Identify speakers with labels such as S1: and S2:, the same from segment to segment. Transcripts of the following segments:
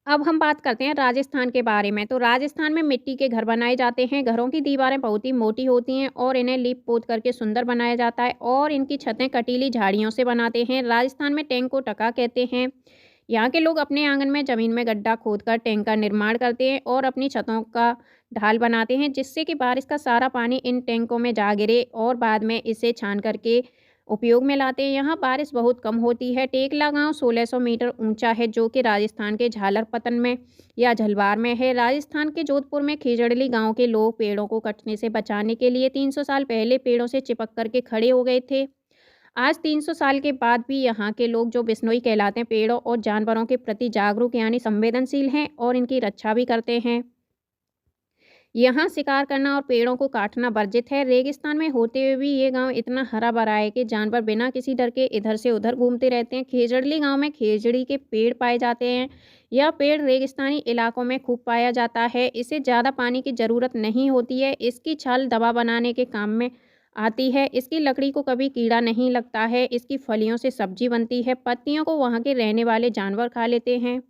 S1: अब हम बात करते हैं राजस्थान के बारे में। तो राजस्थान में मिट्टी के घर बनाए जाते हैं। घरों की दीवारें बहुत ही मोटी होती हैं और इन्हें लीप-पोत करके सुंदर बनाया जाता है और इनकी छतें कटीली झाड़ियों से बनाते हैं। राजस्थान में टैंक को टका कहते हैं। यहाँ के लोग अपने आंगन में ज़मीन में गड्ढा खोदकर टैंक का निर्माण करते हैं और अपनी छतों का ढाल बनाते हैं, जिससे कि बारिश का सारा पानी इन टैंकों में जा गिरे और बाद में इसे छान करके उपयोग में लाते हैं। यहाँ बारिश बहुत कम होती है। टेकला गाँव 1600 मीटर ऊंचा है, जो कि राजस्थान के झालरपतन में या झलवार में है। राजस्थान के जोधपुर में खेजड़ली गांव के लोग पेड़ों को कटने से बचाने के लिए 300 साल पहले पेड़ों से चिपक करके खड़े हो गए थे। आज 300 साल के बाद भी यहाँ के लोग, जो बिश्नोई कहलाते हैं, पेड़ों और जानवरों के प्रति जागरूक यानी संवेदनशील हैं और इनकी रक्षा भी करते हैं। यहाँ शिकार करना और पेड़ों को काटना वर्जित है। रेगिस्तान में होते हुए भी ये गांव इतना हरा भरा है कि जानवर बिना किसी डर के इधर से उधर घूमते रहते हैं। खेजड़ली गांव में खेजड़ी के पेड़ पाए जाते हैं। यह पेड़ रेगिस्तानी इलाकों में खूब पाया जाता है। इसे ज़्यादा पानी की ज़रूरत नहीं होती है। इसकी छाल दवा बनाने के काम में आती है। इसकी लकड़ी को कभी कीड़ा नहीं लगता है। इसकी फलियों से सब्जी बनती है। पत्तियों को वहाँ के रहने वाले जानवर खा लेते हैं।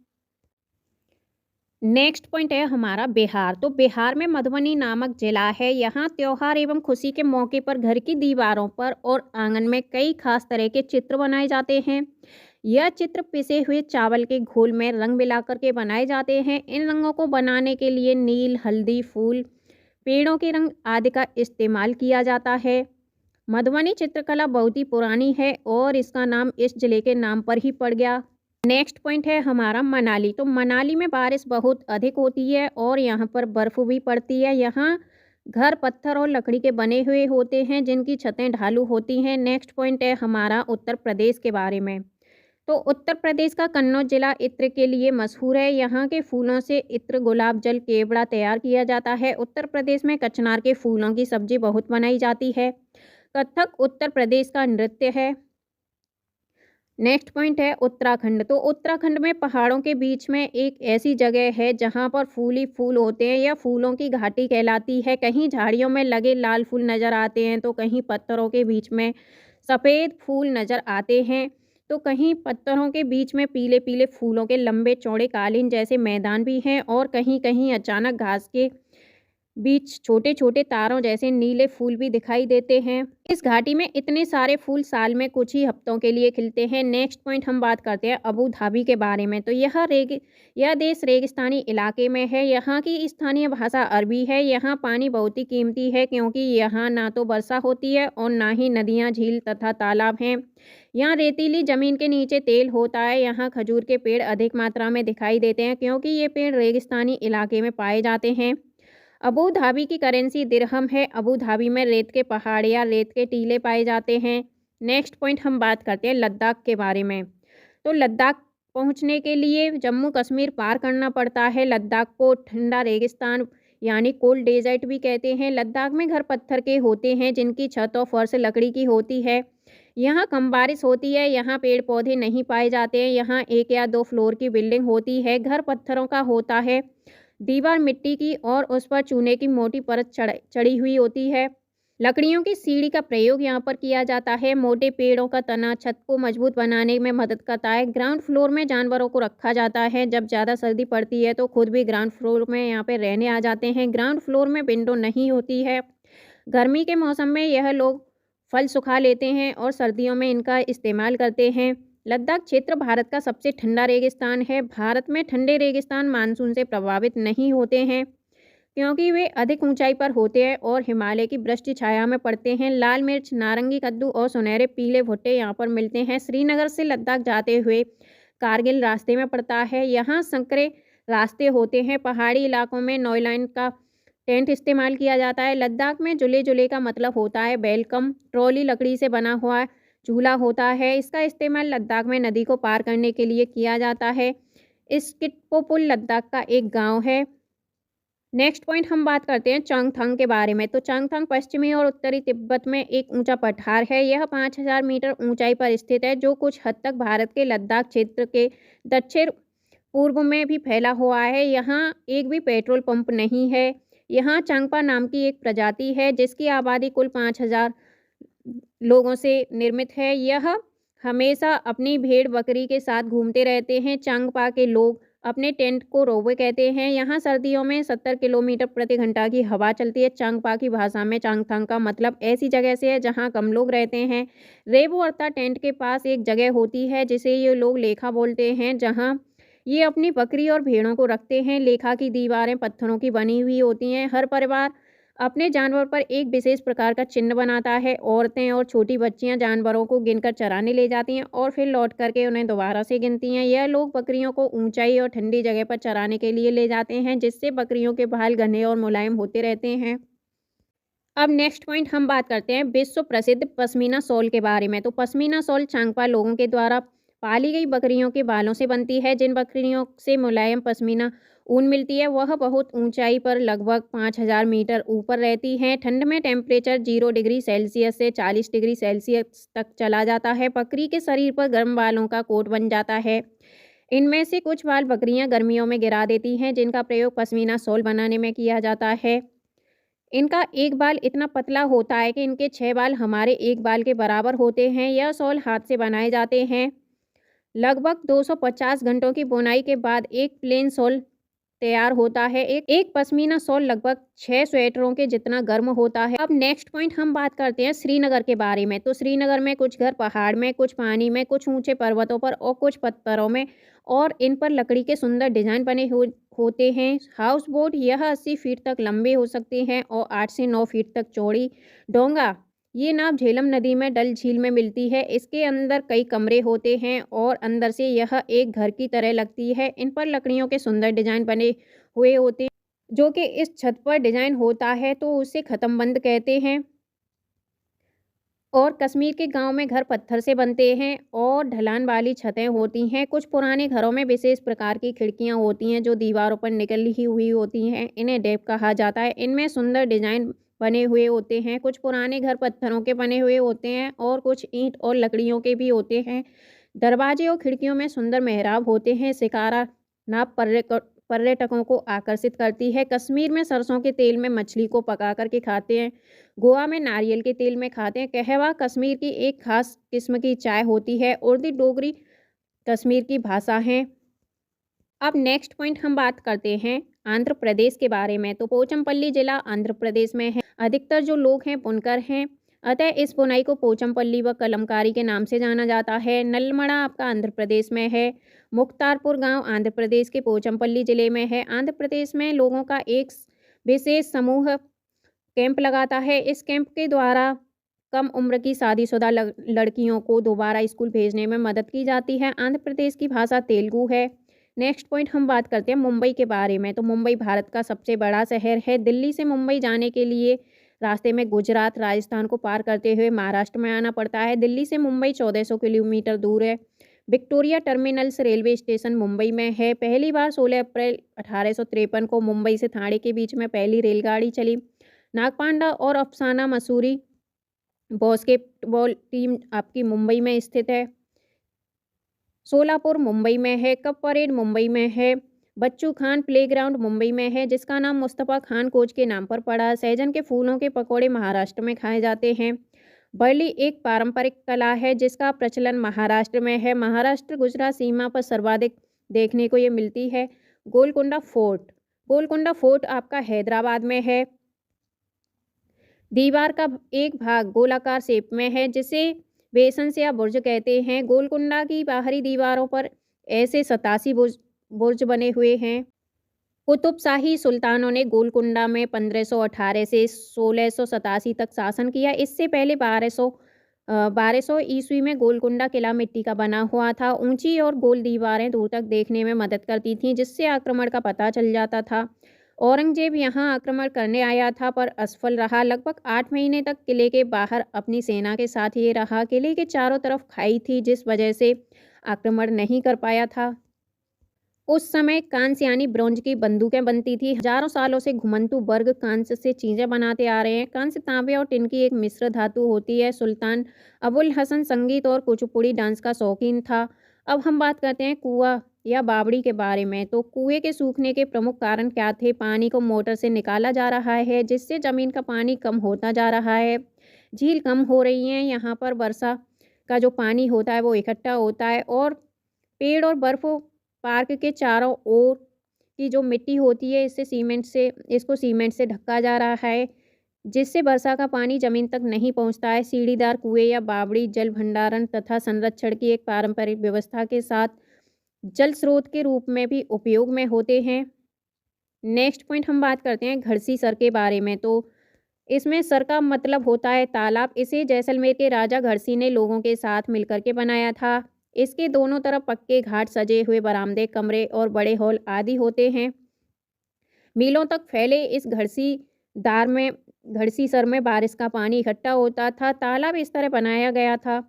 S1: नेक्स्ट पॉइंट है हमारा बिहार। तो बिहार में मधुबनी नामक जिला है। यहाँ त्योहार एवं खुशी के मौके पर घर की दीवारों पर और आंगन में कई खास तरह के चित्र बनाए जाते हैं। यह चित्र पिसे हुए चावल के घोल में रंग मिलाकर के बनाए जाते हैं। इन रंगों को बनाने के लिए नील, हल्दी, फूल, पेड़ों के रंग आदि का इस्तेमाल किया जाता है। मधुबनी चित्रकला बहुत ही पुरानी है और इसका नाम इस जिले के नाम पर ही पड़ गया। नेक्स्ट पॉइंट है हमारा मनाली। तो मनाली में बारिश बहुत अधिक होती है और यहाँ पर बर्फ़ भी पड़ती है। यहाँ घर पत्थर और लकड़ी के बने हुए होते हैं, जिनकी छतें ढालू होती हैं। नेक्स्ट पॉइंट है हमारा उत्तर प्रदेश के बारे में। तो उत्तर प्रदेश का कन्नौज जिला इत्र के लिए मशहूर है। यहाँ के फूलों से इत्र, गुलाब जल, केवड़ा तैयार किया जाता है। उत्तर प्रदेश में कचनार के फूलों की सब्जी बहुत बनाई जाती है। कथक उत्तर प्रदेश का नृत्य है। नेक्स्ट पॉइंट है उत्तराखंड। तो उत्तराखंड में पहाड़ों के बीच में एक ऐसी जगह है जहाँ पर फूल ही फूल होते हैं। यह फूलों की घाटी कहलाती है। कहीं झाड़ियों में लगे लाल फूल नज़र आते हैं, तो कहीं पत्थरों के बीच में सफ़ेद फूल नज़र आते हैं, तो कहीं पत्थरों के बीच में पीले पीले फूलों के लंबे चौड़े कालीन जैसे मैदान भी हैं और कहीं कहीं अचानक घास के बीच छोटे छोटे तारों जैसे नीले फूल भी दिखाई देते हैं। इस घाटी में इतने सारे फूल साल में कुछ ही हफ्तों के लिए खिलते हैं। नेक्स्ट पॉइंट हम बात करते हैं अबू धाबी के बारे में। तो यह देश रेगिस्तानी इलाके में है। यहाँ की स्थानीय भाषा अरबी है। यहाँ पानी बहुत ही कीमती है, क्योंकि यहाँ ना तो वर्षा होती है और ना ही नदियाँ, झील तथा तालाब हैं। यहाँ रेतीली ज़मीन के नीचे तेल होता है। यहाँ खजूर के पेड़ अधिक मात्रा में दिखाई देते हैं, क्योंकि ये पेड़ रेगिस्तानी इलाके में पाए जाते हैं। अबू धाबी की करेंसी दिरहम है। अबू धाबी में रेत के पहाड़ या रेत के टीले पाए जाते हैं। नेक्स्ट पॉइंट हम बात करते हैं लद्दाख के बारे में। तो लद्दाख पहुंचने के लिए जम्मू कश्मीर पार करना पड़ता है। लद्दाख को ठंडा रेगिस्तान यानी कोल्ड डेजर्ट भी कहते हैं। लद्दाख में घर पत्थर के होते हैं, जिनकी छत और फर्श लकड़ी की होती है। यहाँ कम बारिश होती है। यहाँ पेड़ पौधे नहीं पाए जाते हैं। यहाँ एक या दो फ्लोर की बिल्डिंग होती है। घर पत्थरों का होता है। दीवार मिट्टी की और उस पर चूने की मोटी परत चढ़ी हुई होती है। लकड़ियों की सीढ़ी का प्रयोग यहाँ पर किया जाता है। मोटे पेड़ों का तना छत को मजबूत बनाने में मदद करता है। ग्राउंड फ्लोर में जानवरों को रखा जाता है। जब ज़्यादा सर्दी पड़ती है तो खुद भी ग्राउंड फ्लोर में यहाँ पे रहने आ जाते हैं। ग्राउंड फ्लोर में विंडो नहीं होती है। गर्मी के मौसम में यह लोग फल सुखा लेते हैं और सर्दियों में इनका इस्तेमाल करते हैं। लद्दाख क्षेत्र भारत का सबसे ठंडा रेगिस्तान है। भारत में ठंडे रेगिस्तान मानसून से प्रभावित नहीं होते हैं, क्योंकि वे अधिक ऊंचाई पर होते हैं और हिमालय की वृष्टि छाया में पड़ते हैं। लाल मिर्च, नारंगी कद्दू और सुनहरे पीले भुट्टे यहाँ पर मिलते हैं। श्रीनगर से लद्दाख जाते हुए कारगिल रास्ते में पड़ता है। यहाँ संकरे रास्ते होते हैं। पहाड़ी इलाकों में नॉयलाइन का टेंट इस्तेमाल किया जाता है। लद्दाख में जुले जुले का मतलब होता है वेलकम। ट्रॉली लकड़ी से बना हुआ झूला होता है। इसका इस्तेमाल लद्दाख में नदी को पार करने के लिए किया जाता है। स्किटपो पुल लद्दाख का एक गांव है। नेक्स्ट पॉइंट हम बात करते हैं चंगथंग के बारे में। तो चंगथंग पश्चिमी और उत्तरी तिब्बत में एक ऊंचा पठार है। यह 5000 मीटर ऊंचाई पर स्थित है, जो कुछ हद तक भारत के लद्दाख क्षेत्र के दक्षिण पूर्व में भी फैला हुआ है। यहाँ एक भी पेट्रोल पंप नहीं है। यहाँ चांगपा नाम की एक प्रजाति है, जिसकी आबादी कुल 5000 लोगों से निर्मित है। यह हमेशा अपनी भेड़ बकरी के साथ घूमते रहते हैं। चांगपा के लोग अपने टेंट को रोबे कहते हैं। यहाँ सर्दियों में 70 किलोमीटर प्रति घंटा की हवा चलती है। चांगपा की भाषा में चांगथांग का मतलब ऐसी जगह से है जहाँ कम लोग रहते हैं। रेबो अर्थात टेंट के पास एक जगह होती है जिसे ये लोग लेखा बोलते हैं, जहाँ ये अपनी बकरी और भेड़ों को रखते हैं। लेखा की दीवारें पत्थरों की बनी हुई होती हैं। हर परिवार अपने जानवर पर एक विशेष प्रकार का चिन्ह बनाता है। औरतें और छोटी बच्चियां जानवरों को गिनकर चराने ले जाती हैं और फिर लौट करके उन्हें दोबारा से गिनती हैं। यह लोग बकरियों को ऊंचाई और ठंडी जगह पर चराने के लिए ले जाते हैं, जिससे बकरियों के बाल घने और मुलायम होते रहते हैं। अब नेक्स्ट पॉइंट हम बात करते हैं विश्व प्रसिद्ध पश्मीना शॉल के बारे में। तो पश्मीना शॉल चांगपा लोगों के द्वारा पाली गई बकरियों के बालों से बनती है। जिन बकरियों से मुलायम पश्मीना ऊन मिलती है वह बहुत ऊंचाई पर लगभग 5000 मीटर ऊपर रहती हैं। ठंड में टेम्परेचर 0 डिग्री सेल्सियस से 40 डिग्री सेल्सियस तक चला जाता है। बकरी के शरीर पर गर्म बालों का कोट बन जाता है। इनमें से कुछ बाल बकरियां गर्मियों में गिरा देती हैं, जिनका प्रयोग पश्मीना शॉल बनाने में किया जाता है। इनका एक बाल इतना पतला होता है कि इनके 6 बाल हमारे एक बाल के बराबर होते हैं। यह शॉल हाथ से बनाए जाते हैं। लगभग 250 घंटों की बुनाई के बाद एक प्लेन शॉल तैयार होता है। एक पश्मीना शॉल लगभग 6 स्वेटरों के जितना गर्म होता है। अब नेक्स्ट पॉइंट हम बात करते हैं श्रीनगर के बारे में। तो श्रीनगर में कुछ घर पहाड़ में, कुछ पानी में, कुछ ऊंचे पर्वतों पर और कुछ पत्थरों में, और इन पर लकड़ी के सुंदर डिजाइन बने होते हैं। हाउस बोट यह 80 फीट तक लंबे हो सकते हैं और 8 से 9 फीट तक चौड़ी। डोंगा ये नाव झेलम नदी में डल झील में मिलती है। इसके अंदर कई कमरे होते हैं और अंदर से यह एक घर की तरह लगती है। इन पर लकड़ियों के सुंदर डिजाइन बने हुए होते हैं, जो कि इस छत पर डिजाइन होता है तो उसे खत्मबंद कहते हैं। और कश्मीर के गांव में घर पत्थर से बनते हैं और ढलान वाली छतें होती हैं। कुछ पुराने घरों में विशेष प्रकार की खिड़कियां होती हैं जो दीवारों पर निकली हुई होती हैं। इन्हें डेप कहा जाता है। इनमें सुंदर डिजाइन बने हुए होते हैं। कुछ पुराने घर पत्थरों के बने हुए होते हैं और कुछ ईंट और लकड़ियों के भी होते हैं। दरवाजे और खिड़कियों में सुंदर मेहराब होते हैं। शिकारा नाव पर्यटकों को आकर्षित करती है। कश्मीर में सरसों के तेल में मछली को पका करके खाते हैं। गोवा में नारियल के तेल में खाते हैं। कहवा कश्मीर की एक खास किस्म की चाय होती है। उर्दू डोगरी कश्मीर की भाषा है। अब नेक्स्ट पॉइंट हम बात करते हैं आंध्र प्रदेश के बारे में। तो पोचमपल्ली जिला आंध्र प्रदेश में है। अधिकतर जो लोग हैं बुनकर हैं, अतः इस बुनाई को पोचमपल्ली व कलमकारी के नाम से जाना जाता है। नलमड़ा आपका आंध्र प्रदेश में है। मुख्तारपुर गांव आंध्र प्रदेश के पोचमपल्ली जिले में है। आंध्र प्रदेश में लोगों का एक विशेष समूह कैंप लगाता है। इस कैंप के द्वारा कम उम्र की शादीशुदा लड़कियों को दोबारा स्कूल भेजने में मदद की जाती है। आंध्र प्रदेश की भाषा तेलुगु है। नेक्स्ट पॉइंट हम बात करते हैं मुंबई के बारे में। तो मुंबई भारत का सबसे बड़ा शहर है। दिल्ली से मुंबई जाने के लिए रास्ते में गुजरात, राजस्थान को पार करते हुए महाराष्ट्र में आना पड़ता है। दिल्ली से मुंबई 1400 किलोमीटर दूर है। Victoria terminals railway station Mumbai में है। पहली बार 16 अप्रैल 1853 को मुंबई से ठाणे के बीच में पहली रेलगाड़ी चली। नागपांडा और अफसाना मसूरी बास्केटबॉल टीम आपकी मुंबई में स्थित है। सोलापुर मुंबई में है। कप परेड मुंबई में है। बच्चू खान प्लेग्राउंड मुंबई में है, जिसका नाम मुस्तफ़ा खान कोच के नाम पर पड़ा। सहजन के फूलों के पकौड़े महाराष्ट्र में खाए जाते हैं। बरली एक पारंपरिक कला है जिसका प्रचलन महाराष्ट्र में है। महाराष्ट्र गुजरात सीमा पर सर्वाधिक देखने को ये मिलती है। गोलकुंडा फोर्ट आपका हैदराबाद में है। दीवार का एक भाग गोलाकार शेप में है, जिसे बेसन्स या बुर्ज कहते हैं। गोलकुंडा की बाहरी दीवारों पर ऐसे 87 बुर्ज बने हुए हैं। कुतुबशाही सुल्तानों ने गोलकुंडा में 1518 से 1687 तक शासन किया। इससे पहले 1200 ईस्वी में गोलकुंडा किला मिट्टी का बना हुआ था। ऊंची और गोल दीवारें दूर तक देखने में मदद करती थीं, जिससे आक्रमण का पता चल जाता था। औरंगजेब यहां आक्रमण करने आया था पर असफल रहा। लगभग 8 महीने तक किले के बाहर अपनी सेना के साथ ये रहा। किले के चारों तरफ खाई थी, जिस वजह से आक्रमण नहीं कर पाया था। उस समय कांस्य यानी ब्रोंज की बंदूकें बनती थी। हजारों सालों से घुमंतु वर्ग कांस्य से चीजें बनाते आ रहे हैं। कांस्य तांबे और टिन की एक मिश्र धातु होती है। सुल्तान अबुल हसन संगीत और कुचिपुड़ी डांस का शौकीन था। अब हम बात करते हैं कुआं या बावड़ी के बारे में। तो कुएं के सूखने के प्रमुख कारण क्या थे? पानी को मोटर से निकाला जा रहा है, जिससे जमीन का पानी कम होता जा रहा है। झील कम हो रही है। यहाँ पर वर्षा का जो पानी होता है वो इकट्ठा होता है और पेड़ और बर्फ पार्क के चारों ओर की जो मिट्टी होती है इसको सीमेंट से ढका जा रहा है, जिससे वर्षा का पानी जमीन तक नहीं पहुंचता है। सीढ़ीदार कुएं या बावड़ी जल भंडारण तथा संरक्षण की एक पारंपरिक व्यवस्था के साथ जल स्रोत के रूप में भी उपयोग में होते हैं। नेक्स्ट पॉइंट हम बात करते हैं घड़सी सर के बारे में। तो इसमें सर का मतलब होता है तालाब। इसे जैसलमेर के राजा घड़सी ने लोगों के साथ मिलकर के बनाया था। इसके दोनों तरफ पक्के घाट, सजे हुए बरामदे, कमरे और बड़े हॉल आदि होते हैं। मीलों तक फैले इस घड़सी सर में बारिश का पानी इकट्ठा होता था। तालाब इस तरह बनाया गया था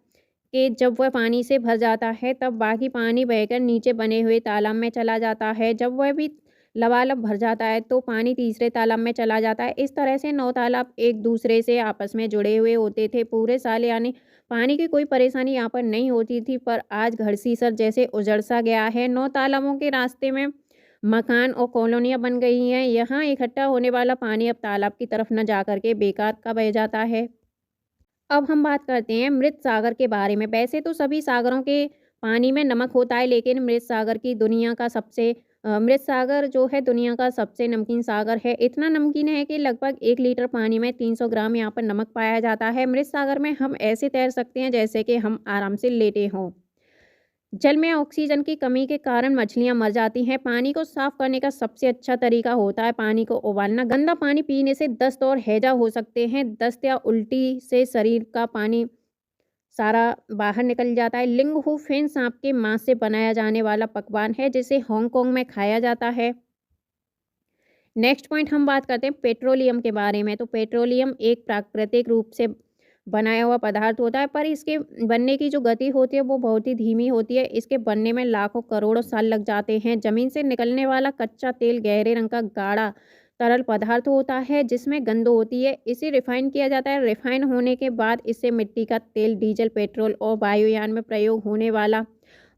S1: कि जब वह पानी से भर जाता है तब बाकी पानी बहकर नीचे बने हुए तालाब में चला जाता है। जब वह भी लबालब भर जाता है तो पानी तीसरे तालाब में चला जाता है। इस तरह से 9 तालाब एक दूसरे से आपस में जुड़े हुए होते थे पूरे साल, यानी पानी की कोई परेशानी यहाँ पर नहीं होती थी। पर आज घड़सीसर जैसे उजड़ सा गया है। 9 तालाबों के रास्ते में मकान और कॉलोनियाँ बन गई हैं। यहाँ इकट्ठा होने वाला पानी अब तालाब की तरफ न जाकर के बेकार का बह जाता है। अब हम बात करते हैं मृत सागर के बारे में। वैसे तो सभी सागरों के पानी में नमक होता है, लेकिन मृत सागर जो है दुनिया का सबसे नमकीन सागर है। इतना नमकीन है कि लगभग 1 लीटर पानी में 300 ग्राम यहाँ पर नमक पाया जाता है। मृत सागर में हम ऐसे तैर सकते हैं जैसे कि हम आराम से लेटे हों। जल में ऑक्सीजन की कमी के कारण मछलियां मर जाती हैं। पानी को साफ करने का सबसे अच्छा तरीका होता है पानी को उबालना। गंदा पानी पीने से दस्त और हैजा हो सकते हैं। दस्त या उल्टी से शरीर का पानी सारा बाहर निकल जाता है। लिंग हू फेन सांप के मांस से बनाया जाने वाला पकवान है, जिसे हांगकांग में खाया जाता है। नेक्स्ट पॉइंट हम बात करते हैं पेट्रोलियम के बारे में। तो पेट्रोलियम एक प्राकृतिक रूप से बनाया हुआ पदार्थ होता है, पर इसके बनने की जो गति होती है वो बहुत ही धीमी होती है। इसके बनने में लाखों करोड़ों साल लग जाते हैं। जमीन से निकलने वाला कच्चा तेल गहरे रंग का गाढ़ा तरल पदार्थ होता है, जिसमें गंध होती है। इसे रिफाइन किया जाता है। रिफाइन होने के बाद इससे मिट्टी का तेल, डीजल, पेट्रोल और वायुयान में प्रयोग होने वाला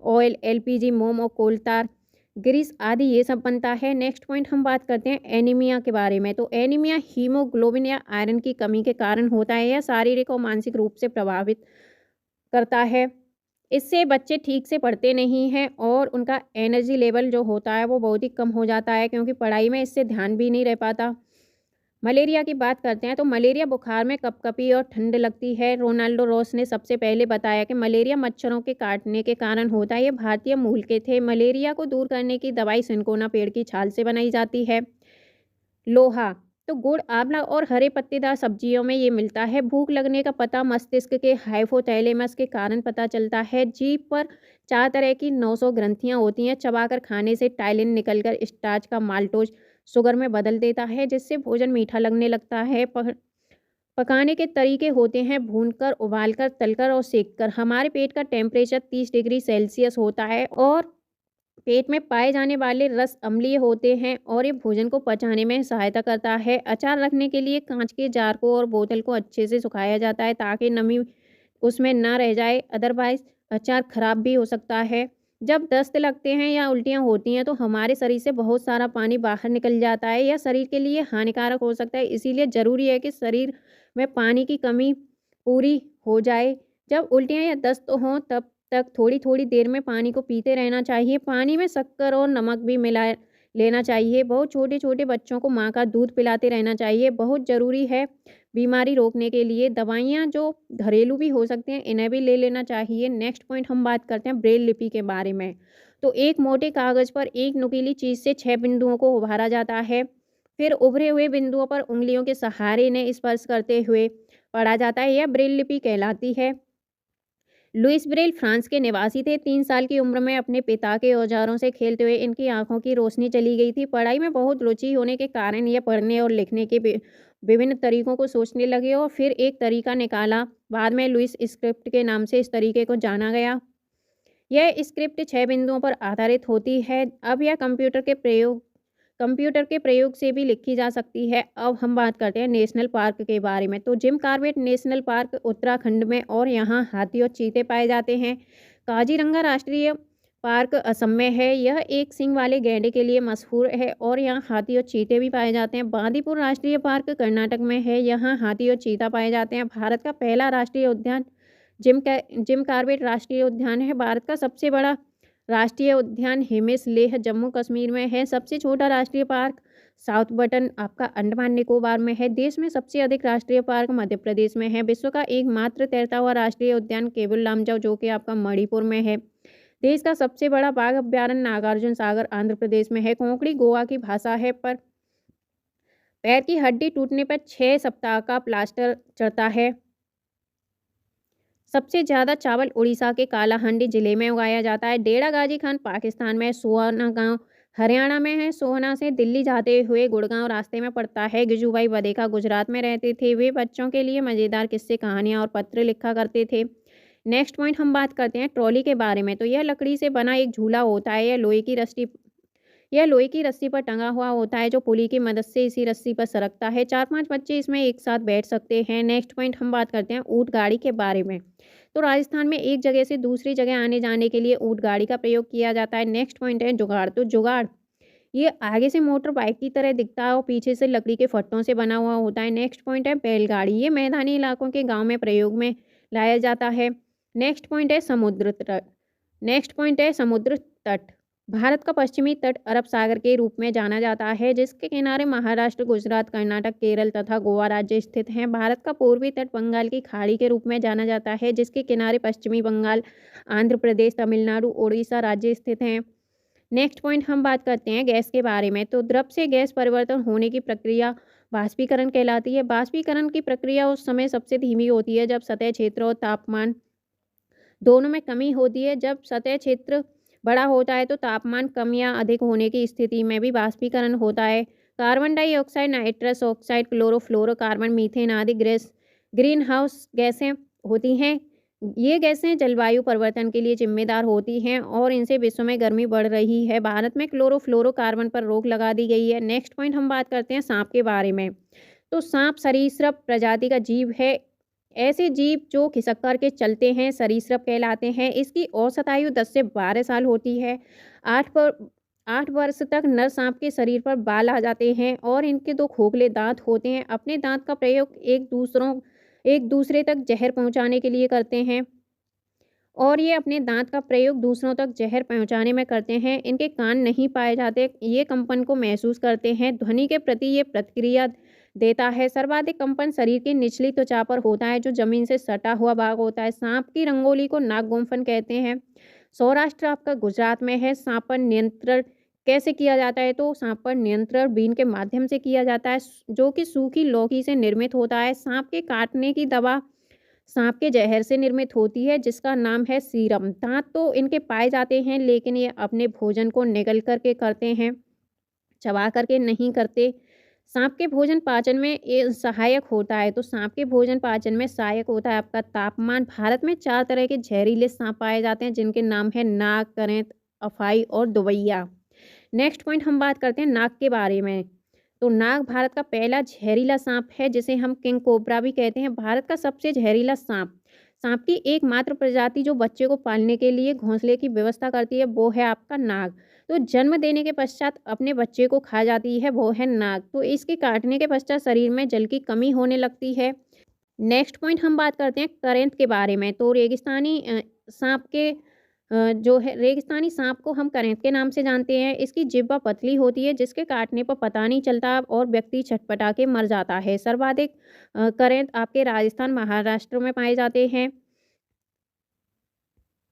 S1: ऑयल, एलपीजी, मोम और कोल tar, ग्रीस आदि ये सब बनता है। नेक्स्ट पॉइंट हम बात करते हैं एनीमिया के बारे में। तो एनीमिया हीमोग्लोबिन या आयरन की कमी के कारण होता है। यह शारीरिक और मानसिक रूप से प्रभावित करता है। इससे बच्चे ठीक से पढ़ते नहीं हैं और उनका एनर्जी लेवल जो होता है वो बहुत ही कम हो जाता है, क्योंकि पढ़ाई में इससे ध्यान भी नहीं रह पाता। मलेरिया की बात करते हैं। तो मलेरिया बुखार में कपकपी और ठंड लगती है। रोनाल्डो रॉस ने सबसे पहले बताया कि मलेरिया मच्छरों के काटने के कारण होता है। ये भारतीय मूल के थे। मलेरिया को दूर करने की दवाई सिनकोना पेड़ की छाल से बनाई जाती है। लोहा तो गुड़, आंवला और हरे पत्तेदार सब्जियों में ये मिलता है। भूख लगने का पता मस्तिष्क के हाइपोथैलेमस के कारण पता चलता है। जीभ पर 4 तरह की 900 ग्रंथियां होती हैं। चबाकर खाने से टाइलिन निकलकर स्टार्च का माल्टोज शुगर में बदल देता है, जिससे भोजन मीठा लगने लगता है। पकाने के तरीके होते हैं भूनकर, उबालकर, तलकर और सेककर। हमारे पेट का टेम्परेचर 30 डिग्री सेल्सियस होता है और पेट में पाए जाने वाले रस अम्लीय होते हैं और ये भोजन को पचाने में सहायता करता है। अचार रखने के लिए कांच के जार को और बोतल को अच्छे से सुखाया जाता है ताकि नमी उसमें ना रह जाए, अदरवाइज अचार खराब भी हो सकता है। जब दस्त लगते हैं या उल्टियाँ होती हैं तो हमारे शरीर से बहुत सारा पानी बाहर निकल जाता है। यह शरीर के लिए हानिकारक हो सकता है, इसीलिए ज़रूरी है कि शरीर में पानी की कमी पूरी हो जाए। जब उल्टियाँ या दस्त हों तब तक थोड़ी-थोड़ी देर में पानी को पीते रहना चाहिए। पानी में शक्कर और नमक भी मिला लेना चाहिए। बहुत छोटे-छोटे बच्चों को माँ का दूध पिलाते रहना चाहिए, बहुत ज़रूरी है। बीमारी रोकने के लिए दवाइयाँ जो घरेलू भी हो सकती हैं, इन्हें भी ले लेना चाहिए। नेक्स्ट पॉइंट हम बात करते हैं ब्रेल लिपि के बारे में। तो एक मोटे कागज़ पर एक नुकीली चीज़ से 6 बिंदुओं को उभारा जाता है। फिर उभरे हुए बिंदुओं पर उंगलियों के सहारे इन्हें स्पर्श करते हुए पढ़ा जाता है। यह ब्रेल लिपि कहलाती है। लुइस ब्रेल फ्रांस के निवासी थे। 3 साल की उम्र में अपने पिता के औजारों से खेलते हुए इनकी आंखों की रोशनी चली गई थी। पढ़ाई में बहुत रुचि होने के कारण यह पढ़ने और लिखने के विभिन्न तरीकों को सोचने लगे और फिर एक तरीका निकाला। बाद में लुइस स्क्रिप्ट के नाम से इस तरीके को जाना गया। यह स्क्रिप्ट 6 बिंदुओं पर आधारित होती है। अब यह कंप्यूटर के प्रयोग से भी लिखी जा सकती है। अब हम बात करते हैं नेशनल पार्क के बारे में। तो Jim Corbett national park Uttarakhand में और यहाँ हाथी और चीते पाए जाते हैं। काजीरंगा राष्ट्रीय पार्क असम में है। यह एक सींग वाले गैंडे के लिए मशहूर है और यहाँ हाथी और चीते भी पाए जाते हैं। बांदीपुर राष्ट्रीय पार्क कर्नाटक में है। यहाँ हाथी और चीता पाए जाते हैं। भारत का पहला राष्ट्रीय उद्यान जिम कॉर्बेट राष्ट्रीय उद्यान है। भारत का सबसे बड़ा राष्ट्रीय उद्यान हिमिस लेह जम्मू कश्मीर में है। सबसे छोटा राष्ट्रीय पार्क साउथ बटन आपका अंडमान निकोबार में है। देश में सबसे अधिक राष्ट्रीय पार्क मध्य प्रदेश में है। विश्व का एकमात्र तैरता हुआ राष्ट्रीय उद्यान केबुल लामजाओ जो कि आपका मणिपुर में है। देश का सबसे बड़ा बाघ अभ्यारण्य नागार्जुन सागर आंध्र प्रदेश में है। कोंकणी गोवा की भाषा है। पर पैर की हड्डी टूटने पर 6 सप्ताह का प्लास्टर चढ़ता है। सबसे ज़्यादा चावल उड़ीसा के कालाहांडी जिले में उगाया जाता है। डेरा गाजी खान पाकिस्तान में, सोहना गांव हरियाणा में है। सोहना से दिल्ली जाते हुए गुड़गांव रास्ते में पड़ता है। गिजूभाई बधेका गुजरात में रहते थे। वे बच्चों के लिए मज़ेदार किस्से, कहानियाँ और पत्र लिखा करते थे। नेक्स्ट पॉइंट हम बात करते हैं ट्रॉली के बारे में। तो यह लकड़ी से बना एक झूला होता है। यह लोहे की रस्सी पर टंगा हुआ होता है जो पुली की मदद से इसी रस्सी पर सरकता है। 4-5 बच्चे इसमें एक साथ बैठ सकते हैं। नेक्स्ट पॉइंट हम बात करते हैं ऊँट गाड़ी के बारे में। तो राजस्थान में एक जगह से दूसरी जगह आने जाने के लिए ऊँट गाड़ी का प्रयोग किया जाता है। नेक्स्ट पॉइंट है जुगाड़। तो जुगाड़ ये आगे से मोटर बाइक की तरह दिखता है और पीछे से लकड़ी के फट्टों से बना हुआ होता है। नेक्स्ट पॉइंट है बैलगाड़ी। ये मैदानी इलाकों के गाँव में प्रयोग में लाया जाता है। नेक्स्ट पॉइंट है समुद्र तट। समुद्र तट। भारत का पश्चिमी तट अरब सागर के रूप में जाना जाता है जिसके किनारे महाराष्ट्र, गुजरात, कर्नाटक, केरल तथा गोवा राज्य स्थित हैं। भारत का पूर्वी तट बंगाल की खाड़ी के रूप में जाना जाता है जिसके किनारे पश्चिमी बंगाल, आंध्र प्रदेश, तमिलनाडु, उड़ीसा राज्य स्थित हैं। नेक्स्ट पॉइंट हम बात करते हैं गैस के बारे में। तो द्रव से गैस परिवर्तन होने की प्रक्रिया वाष्पीकरण कहलाती है। वाष्पीकरण की प्रक्रिया उस समय सबसे धीमी होती है जब सतह क्षेत्र और तापमान दोनों में कमी होती है। जब सतह क्षेत्र बड़ा होता है तो तापमान कम या अधिक होने की स्थिति में भी वाष्पीकरण होता है। Carbon dioxide, nitrous oxide, chlorofluorocarbon, methane आदि ग्रीन हाउस गैसें होती हैं। ये गैसें जलवायु परिवर्तन के लिए जिम्मेदार होती हैं और इनसे विश्व में गर्मी बढ़ रही है। भारत में क्लोरोफ्लोरोकार्बन पर रोक लगा दी गई है। नेक्स्ट पॉइंट हम बात करते हैं सांप के बारे में। तो सांप सरीसृप प्रजाति का जीव है। ऐसे जीव जो खिसक कर के चलते हैं सरीसृप कहलाते हैं। इसकी औसत आयु 10 से 12 साल होती है। 8 वर्ष तक नर सांप के शरीर पर बाल आ जाते हैं और इनके 2 खोखले दांत होते हैं। अपने दांत का प्रयोग एक दूसरे तक जहर पहुंचाने के लिए करते हैं और ये अपने दांत का प्रयोग दूसरों तक जहर पहुंचाने में करते हैं। इनके कान नहीं पाए जाते। ये कंपन को महसूस करते हैं। ध्वनि के प्रति ये प्रतिक्रिया देता है। सर्वाधिक कंपन शरीर की निचली त्वचा पर होता है जो जमीन से सटा हुआ भाग होता है। सांप की रंगोली को नागगुम्फन कहते हैं। सौराष्ट्र आपका गुजरात में है। सांप पर नियंत्रण कैसे किया जाता है? तो सांप पर नियंत्रण बीन के माध्यम से किया जाता है जो कि सूखी लौकी से निर्मित होता है। सांप के काटने की दवा सांप के जहर से निर्मित होती है जिसका नाम है सीरम। दांत तो इनके पाए जाते हैं लेकिन ये अपने भोजन को निगल करके करते हैं, चबा करके नहीं करते। सांप के भोजन पाचन में ये सहायक होता है। तो सांप के भोजन पाचन में सहायक होता है आपका तापमान। भारत में 4 तरह के जहरीले सांप पाए जाते हैं जिनके नाम है नाग, करेंत, अफाई और दुवैया। नेक्स्ट पॉइंट हम बात करते हैं नाग के बारे में। तो नाग भारत का पहला जहरीला सांप है जिसे हम किंग कोबरा भी कहते हैं। भारत का सबसे जहरीला सांप की एकमात्र प्रजाति जो बच्चे को पालने के लिए घोंसले की व्यवस्था करती है वो है आपका नाग। तो जन्म देने के पश्चात अपने बच्चे को खा जाती है वो है नाग। तो इसके काटने के पश्चात शरीर में जल की कमी होने लगती है। नेक्स्ट पॉइंट हम बात करते हैं करेंत के बारे में। तो रेगिस्तानी सांप को हम करेंत के नाम से जानते हैं। इसकी जिह्वा पतली होती है जिसके काटने पर पता नहीं चलता और व्यक्ति छटपटा के मर जाता है। सर्वाधिक करेंत आपके राजस्थान, महाराष्ट्र में पाए जाते हैं।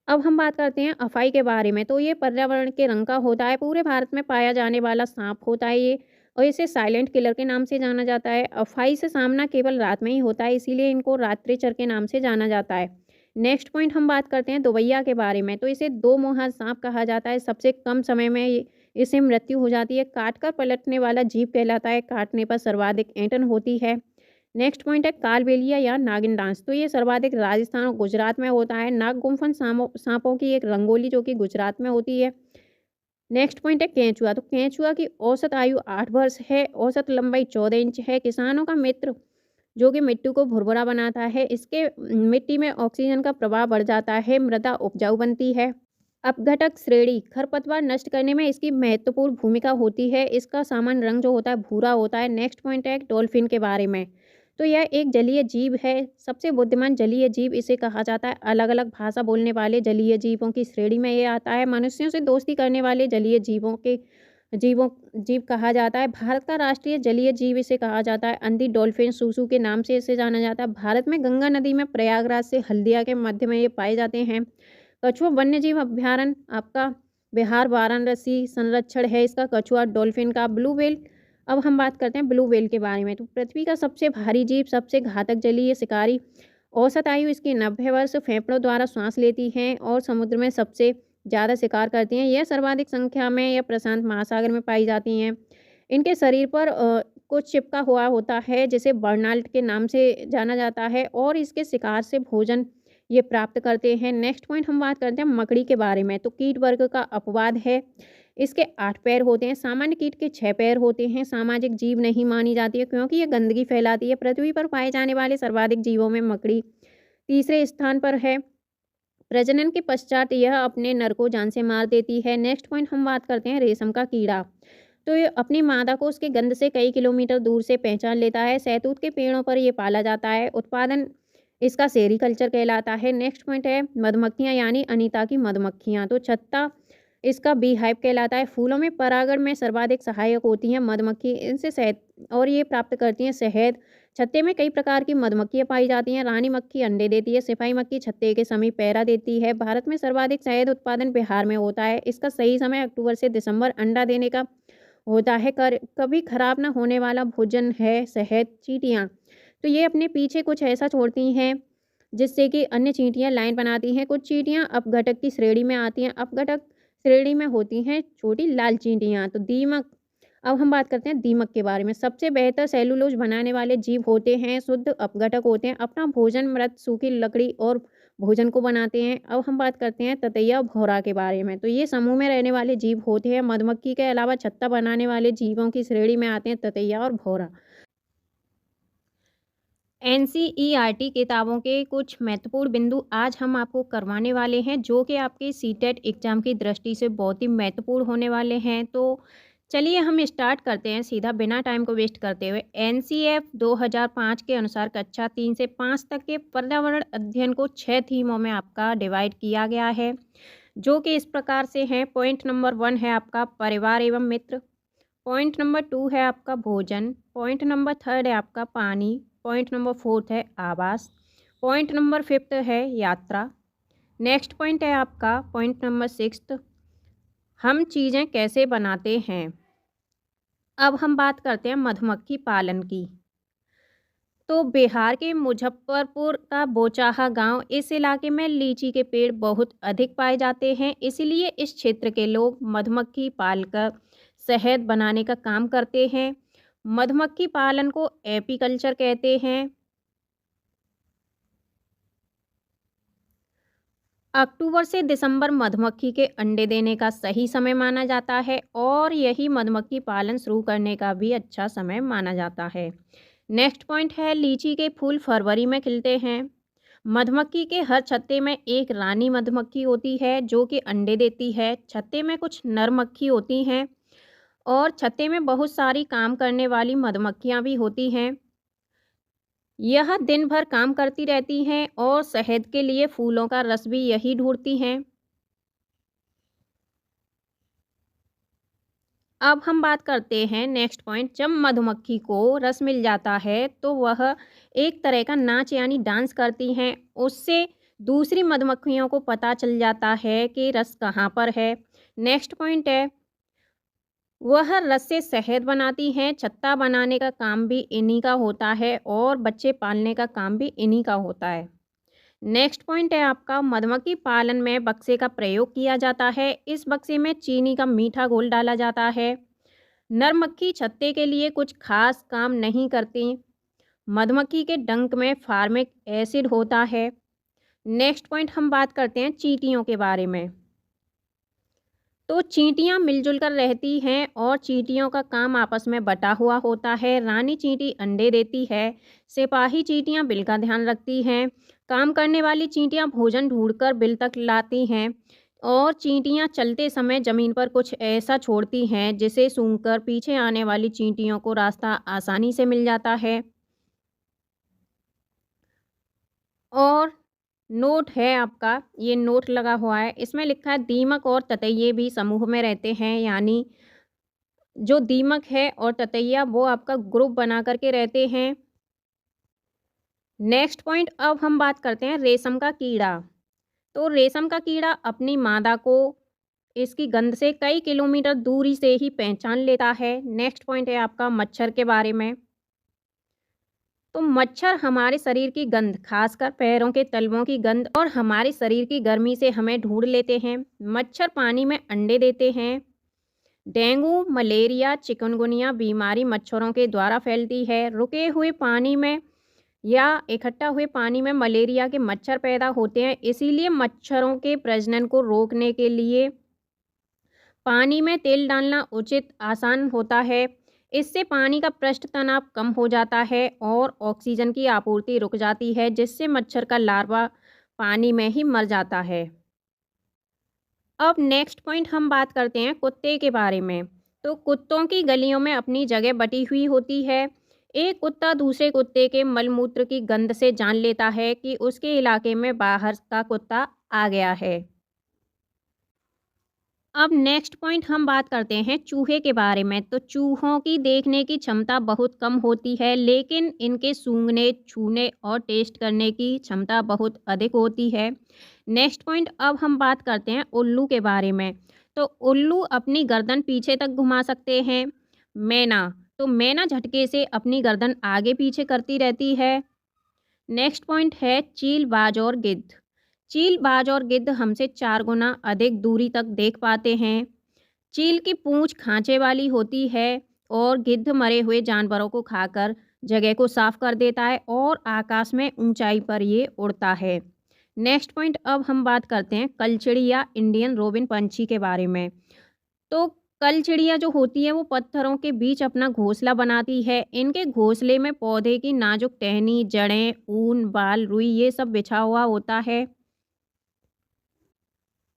S1: अब हम बात करते हैं अफाई के बारे में। तो ये पर्यावरण के रंग का होता है। पूरे भारत में पाया जाने वाला सांप होता है ये और इसे साइलेंट किलर के नाम से जाना जाता है। अफाई से सामना केवल रात में ही होता है इसीलिए इनको रात्रिचर के नाम से जाना जाता है। नेक्स्ट पॉइंट हम बात करते हैं दुवैया के बारे में। तो इसे 2 मुँहा सांप कहा जाता है। सबसे कम समय में इसे मृत्यु हो जाती है। काट कर पलटने वाला जीव कहलाता है। काटने पर सर्वाधिक ऐंठन होती है। नेक्स्ट पॉइंट है कालबेलिया या नागिन डांस। तो ये सर्वाधिक राजस्थान और गुजरात में होता है। नागगुम्फन सांपों की एक रंगोली जो कि गुजरात में होती है। नेक्स्ट पॉइंट है केंचुआ। तो केंचुआ की औसत आयु 8 वर्ष है। औसत लंबाई 14 इंच है। किसानों का मित्र जो कि मिट्टी को भुरभुरा बनाता है। इसके मिट्टी में ऑक्सीजन का प्रवाह बढ़ जाता है, मृदा उपजाऊ बनती है। अपघटक श्रेणी खरपतवार नष्ट करने में इसकी महत्वपूर्ण भूमिका होती है। इसका सामान्य रंग जो होता है भूरा होता है। नेक्स्ट पॉइंट है डॉल्फिन के बारे में। तो यह एक जलीय जीव है, सबसे बुद्धिमान जलीय जीव इसे कहा जाता है। अलग-अलग भाषा बोलने वाले जलीय जीवों की श्रेणी में ये आता है। मनुष्यों से दोस्ती करने वाले जलीय जीवों जीव कहा जाता है। भारत का राष्ट्रीय जलीय जीव इसे कहा जाता है। अंधी डॉल्फिन सूसू के नाम से इसे जाना जाता है। भारत में गंगा नदी में प्रयागराज से हल्दिया के मध्य में ये पाए जाते हैं। कछुआ वन्यजीव अभयारण्य आपका बिहार वाराणसी संरक्षण है इसका कछुआ डॉल्फिन का। ब्लू व्हेल, अब हम बात करते हैं ब्लू व्हेल के बारे में। तो पृथ्वी का सबसे भारी जीव, सबसे घातक जलीय शिकारी, औसत आयु इसकी 90 वर्ष, फेफड़ों द्वारा श्वास लेती हैं और समुद्र में सबसे ज़्यादा शिकार करती हैं। यह सर्वाधिक संख्या में यह प्रशांत महासागर में पाई जाती हैं। इनके शरीर पर कुछ चिपका हुआ होता है जिसे बर्नाल्ट के नाम से जाना जाता है और इसके शिकार से भोजन ये प्राप्त करते हैं। नेक्स्ट पॉइंट हम बात करते हैं मकड़ी के बारे में। तो कीट वर्ग का अपवाद है, इसके 8 पैर होते हैं। सामान्य कीट के 6 पैर होते हैं। सामाजिक जीव नहीं मानी जाती है क्योंकि ये गंदगी फैलाती है। पृथ्वी पर पाए जाने वाले सर्वाधिक जीवों में मकड़ी तीसरे स्थान पर है। प्रजनन के पश्चात यह अपने नर को जान से मार देती है। नेक्स्ट पॉइंट हम बात करते हैं रेशम का कीड़ा। तो ये अपनी मादा को उसके गंध से कई किलोमीटर दूर से पहचान लेता है। शहतूत के पेड़ों पर ये पाला जाता है। उत्पादन इसका सेरीकल्चर कहलाता है। नेक्स्ट पॉइंट है मधुमक्खियाँ यानी अनीता की मधुमक्खियाँ। तो छत्ता इसका बी हाइव कहलाता है। फूलों में परागण में सर्वाधिक सहायक होती हैं मधुमक्खी, इनसे शहद और ये प्राप्त करती हैं शहद। छत्ते में कई प्रकार की मधुमक्खियाँ पाई जाती हैं। रानी मक्खी अंडे देती है। सिपाही मक्खी छत्ते के समीप पैरा देती है। भारत में सर्वाधिक शहद उत्पादन बिहार में होता है। इसका सही समय अक्टूबर से दिसंबर अंडा देने का होता है। कभी खराब ना होने वाला भोजन है शहद। चींटियाँ, तो ये अपने पीछे कुछ ऐसा छोड़ती हैं जिससे कि अन्य चींटियाँ लाइन बनाती हैं। कुछ चींटियाँ अपघटक की श्रेणी में आती हैं। अपघटक श्रेणी में होती हैं छोटी लाल चींटियाँ। तो दीमक, अब हम बात करते हैं दीमक के बारे में। सबसे बेहतर सेलुलोज बनाने वाले जीव होते हैं। शुद्ध अपघटक होते हैं। अपना भोजन मृत सूखी लकड़ी और भोजन को बनाते हैं। अब हम बात करते हैं ततैया और भौरा के बारे में। तो ये समूह में रहने वाले जीव होते हैं। मधुमक्खी के अलावा छत्ता बनाने वाले जीवों की श्रेणी में आते हैं ततैया और भौरा। एनसीईआरटी किताबों के कुछ महत्वपूर्ण बिंदु आज हम आपको करवाने वाले हैं जो कि आपके सीटेट एग्ज़ाम की दृष्टि से बहुत ही महत्वपूर्ण होने वाले हैं। तो चलिए हम स्टार्ट करते हैं सीधा बिना टाइम को वेस्ट करते हुए। एनसीएफ 2005 के अनुसार कक्षा 3 से 5 तक के पर्यावरण अध्ययन को 6 थीमों में आपका डिवाइड किया गया है जो कि इस प्रकार से हैं। पॉइंट नंबर 1 है आपका परिवार एवं मित्र। पॉइंट नंबर 2 है आपका भोजन। पॉइंट नंबर 3 है आपका पानी। पॉइंट नंबर 4 है आवास। पॉइंट नंबर 5 है यात्रा। नेक्स्ट पॉइंट है आपका पॉइंट नंबर 6 हम चीज़ें कैसे बनाते हैं। अब हम बात करते हैं मधुमक्खी पालन की। तो बिहार के मुजफ्फरपुर का बोचाहा गांव, इस इलाके में लीची के पेड़ बहुत अधिक पाए जाते हैं, इसलिए इस क्षेत्र के लोग मधुमक्खी पालकर शहद बनाने का काम करते हैं। मधुमक्खी पालन को एपीकल्चर कहते हैं। अक्टूबर से दिसंबर मधुमक्खी के अंडे देने का सही समय माना जाता है और यही मधुमक्खी पालन शुरू करने का भी अच्छा समय माना जाता है। नेक्स्ट पॉइंट है लीची के फूल फरवरी में खिलते हैं। मधुमक्खी के हर छत्ते में एक रानी मधुमक्खी होती है जो कि अंडे देती है। छत्ते में कुछ नर मक्खी होती हैं और छत्ते में बहुत सारी काम करने वाली मधुमक्खियाँ भी होती हैं। यह दिन भर काम करती रहती हैं और शहद के लिए फूलों का रस भी यही ढूंढती हैं। अब हम बात करते हैं नेक्स्ट पॉइंट। जब मधुमक्खी को रस मिल जाता है तो वह एक तरह का नाच यानी डांस करती हैं। उससे दूसरी मधुमक्खियों को पता चल जाता है कि रस कहाँ पर है। नेक्स्ट पॉइंट है वह रस से शहद बनाती हैं। छत्ता बनाने का काम भी इन्हीं का होता है और बच्चे पालने का काम भी इन्हीं का होता है। नेक्स्ट पॉइंट है आपका मधुमक्खी पालन में बक्से का प्रयोग किया जाता है। इस बक्से में चीनी का मीठा घोल डाला जाता है। नर मक्खी छत्ते के लिए कुछ खास काम नहीं करती। मधुमक्खी के डंक में फार्मिक एसिड होता है। नेक्स्ट पॉइंट हम बात करते हैं चींटियों के बारे में। तो चींटियां मिलजुल कर रहती हैं और चींटियों का काम आपस में बटा हुआ होता है। रानी चींटी अंडे देती है। सिपाही चींटियां बिल का ध्यान रखती हैं। काम करने वाली चींटियां भोजन ढूंढकर बिल तक लाती हैं और चींटियां चलते समय ज़मीन पर कुछ ऐसा छोड़ती हैं जिसे सूंघकर पीछे आने वाली चींटियों को रास्ता आसानी से मिल जाता है। और नोट है आपका, ये नोट लगा हुआ है, इसमें लिखा है दीमक और ततैये भी समूह में रहते हैं, यानी जो दीमक है और ततैया वो आपका ग्रुप बना कर के रहते हैं। नेक्स्ट पॉइंट, अब हम बात करते हैं रेशम का कीड़ा। तो रेशम का कीड़ा अपनी मादा को इसकी गंध से कई किलोमीटर दूरी से ही पहचान लेता है। नेक्स्ट पॉइंट है आपका मच्छर के बारे में। तो मच्छर हमारे शरीर की गंध, खासकर पैरों के तलवों की गंध और हमारे शरीर की गर्मी से हमें ढूंढ लेते हैं। मच्छर पानी में अंडे देते हैं। डेंगू, मलेरिया, चिकनगुनिया बीमारी मच्छरों के द्वारा फैलती है। रुके हुए पानी में या इकट्ठा हुए पानी में मलेरिया के मच्छर पैदा होते हैं। इसीलिए मच्छरों के प्रजनन को रोकने के लिए पानी में तेल डालना उचित आसान होता है। इससे पानी का पृष्ठ तनाव कम हो जाता है और ऑक्सीजन की आपूर्ति रुक जाती है, जिससे मच्छर का लार्वा पानी में ही मर जाता है। अब नेक्स्ट पॉइंट हम बात करते हैं कुत्ते के बारे में। तो कुत्तों की गलियों में अपनी जगह बटी हुई होती है। एक कुत्ता दूसरे कुत्ते के मलमूत्र की गंध से जान लेता है कि उसके इलाके में बाहर का कुत्ता आ गया है। अब नेक्स्ट पॉइंट हम बात करते हैं चूहे के बारे में। तो चूहों की देखने की क्षमता बहुत कम होती है, लेकिन इनके सूंघने, छूने और टेस्ट करने की क्षमता बहुत अधिक होती है। नेक्स्ट पॉइंट, अब हम बात करते हैं उल्लू के बारे में। तो उल्लू अपनी गर्दन पीछे तक घुमा सकते हैं। मैना, तो मैना झटके से अपनी गर्दन आगे पीछे करती रहती है। नेक्स्ट पॉइंट है चील, बाज और गिद्ध। चील, बाज और गिद्ध हमसे 4 गुना अधिक दूरी तक देख पाते हैं। चील की पूंछ खांचे वाली होती है और गिद्ध मरे हुए जानवरों को खाकर जगह को साफ कर देता है और आकाश में ऊंचाई पर ये उड़ता है। नेक्स्ट पॉइंट, अब हम बात करते हैं कलचिड़ी या इंडियन रोबिन पंछी के बारे में। तो कलचिड़िया जो होती है वो पत्थरों के बीच अपना घोंसला बनाती है। इनके घोंसले में पौधे की नाजुक टहनी, जड़ें, ऊन, बाल, रुई ये सब बिछा हुआ होता है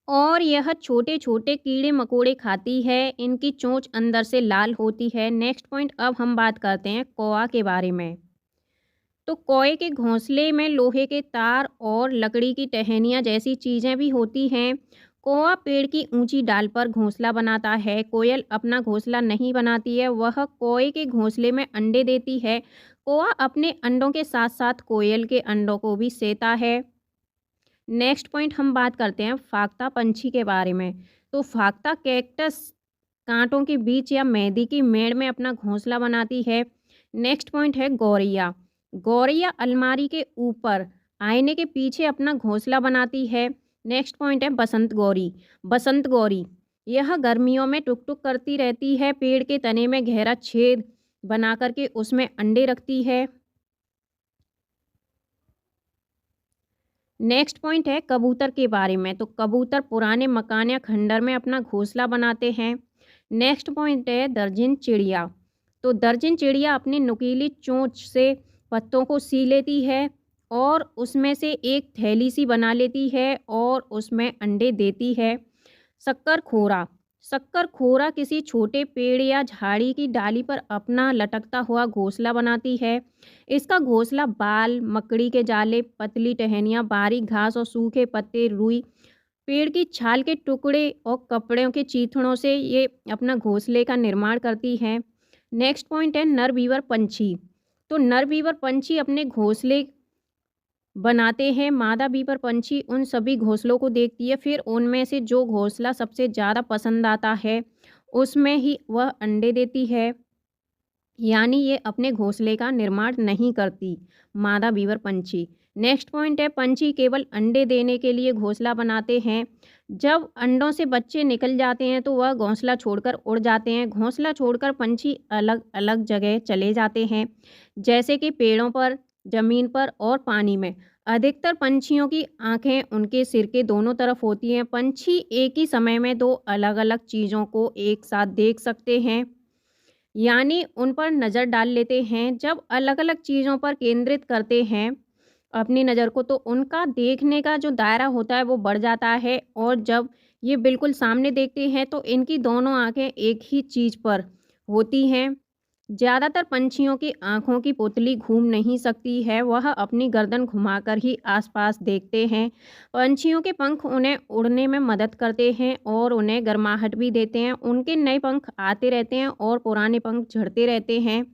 S1: और यह छोटे छोटे कीड़े मकोड़े खाती है। इनकी चोंच अंदर से लाल होती है। नेक्स्ट पॉइंट, अब हम बात करते हैं कौआ के बारे में। तो कौए के घोंसले में लोहे के तार और लकड़ी की टहनियाँ जैसी चीज़ें भी होती हैं। कौआ पेड़ की ऊंची डाल पर घोंसला बनाता है। कोयल अपना घोंसला नहीं बनाती है, वह कौए के घोंसले में अंडे देती है। कौआ अपने अंडों के साथ साथ कोयल के अंडों को भी सेता है। नेक्स्ट पॉइंट, हम बात करते हैं फाख्ता पंछी के बारे में। तो फाख्ता कैक्टस कांटों के बीच या मेहंदी की मेड़ में अपना घोंसला बनाती है। नेक्स्ट पॉइंट है गौरैया। गौरैया अलमारी के ऊपर आईने के पीछे अपना घोंसला बनाती है। नेक्स्ट पॉइंट है बसंत गौरी। बसंत गौरी यह गर्मियों में टुक टुक करती रहती है, पेड़ के तने में गहरा छेद बना करके उसमें अंडे रखती है। नेक्स्ट पॉइंट है कबूतर के बारे में। तो कबूतर पुराने मकान या खंडर में अपना घोंसला बनाते हैं। नेक्स्ट पॉइंट है दर्जन चिड़िया। तो दर्जन चिड़िया अपनी नुकीली चोंच से पत्तों को सी लेती है और उसमें से एक थैली सी बना लेती है और उसमें अंडे देती है। शक्कर खोरा। शक्कर खोरा किसी छोटे पेड़ या झाड़ी की डाली पर अपना लटकता हुआ घोंसला बनाती है। इसका घोंसला बाल, मकड़ी के जाले, पतली टहनियाँ, बारीक घास और सूखे पत्ते, रुई, पेड़ की छाल के टुकड़े और कपड़ों के चीथड़ों से ये अपना घोंसले का निर्माण करती हैं। नेक्स्ट पॉइंट है नर बीवर पंछी। तो नर बीवर पंछी अपने घोंसले बनाते हैं। मादा बीवर पंछी उन सभी घोंसलों को देखती है, फिर उनमें से जो घोंसला सबसे ज़्यादा पसंद आता है उसमें ही वह अंडे देती है, यानी ये अपने घोंसले का निर्माण नहीं करती मादा बीवर पंछी। नेक्स्ट पॉइंट है पंछी केवल अंडे देने के लिए घोंसला बनाते हैं। जब अंडों से बच्चे निकल जाते हैं तो वह घोंसला छोड़कर उड़ जाते हैं। घोंसला छोड़कर पंछी अलग अलग जगह चले जाते हैं, जैसे कि पेड़ों पर, जमीन पर और पानी में। अधिकतर पंछियों की आंखें उनके सिर के दोनों तरफ होती हैं। पंछी एक ही समय में 2 अलग अलग चीज़ों को एक साथ देख सकते हैं, यानी उन पर नज़र डाल लेते हैं। जब अलग अलग चीज़ों पर केंद्रित करते हैं अपनी नज़र को, तो उनका देखने का जो दायरा होता है वो बढ़ जाता है और जब ये बिल्कुल सामने देखते हैं तो इनकी दोनों आंखें एक ही चीज़ पर होती हैं। ज़्यादातर पंछियों की आँखों की पुतली घूम नहीं सकती है, वह अपनी गर्दन घुमाकर ही आसपास देखते हैं। पंछियों के पंख उन्हें उड़ने में मदद करते हैं और उन्हें गर्माहट भी देते हैं। उनके नए पंख आते रहते हैं और पुराने पंख झड़ते रहते हैं।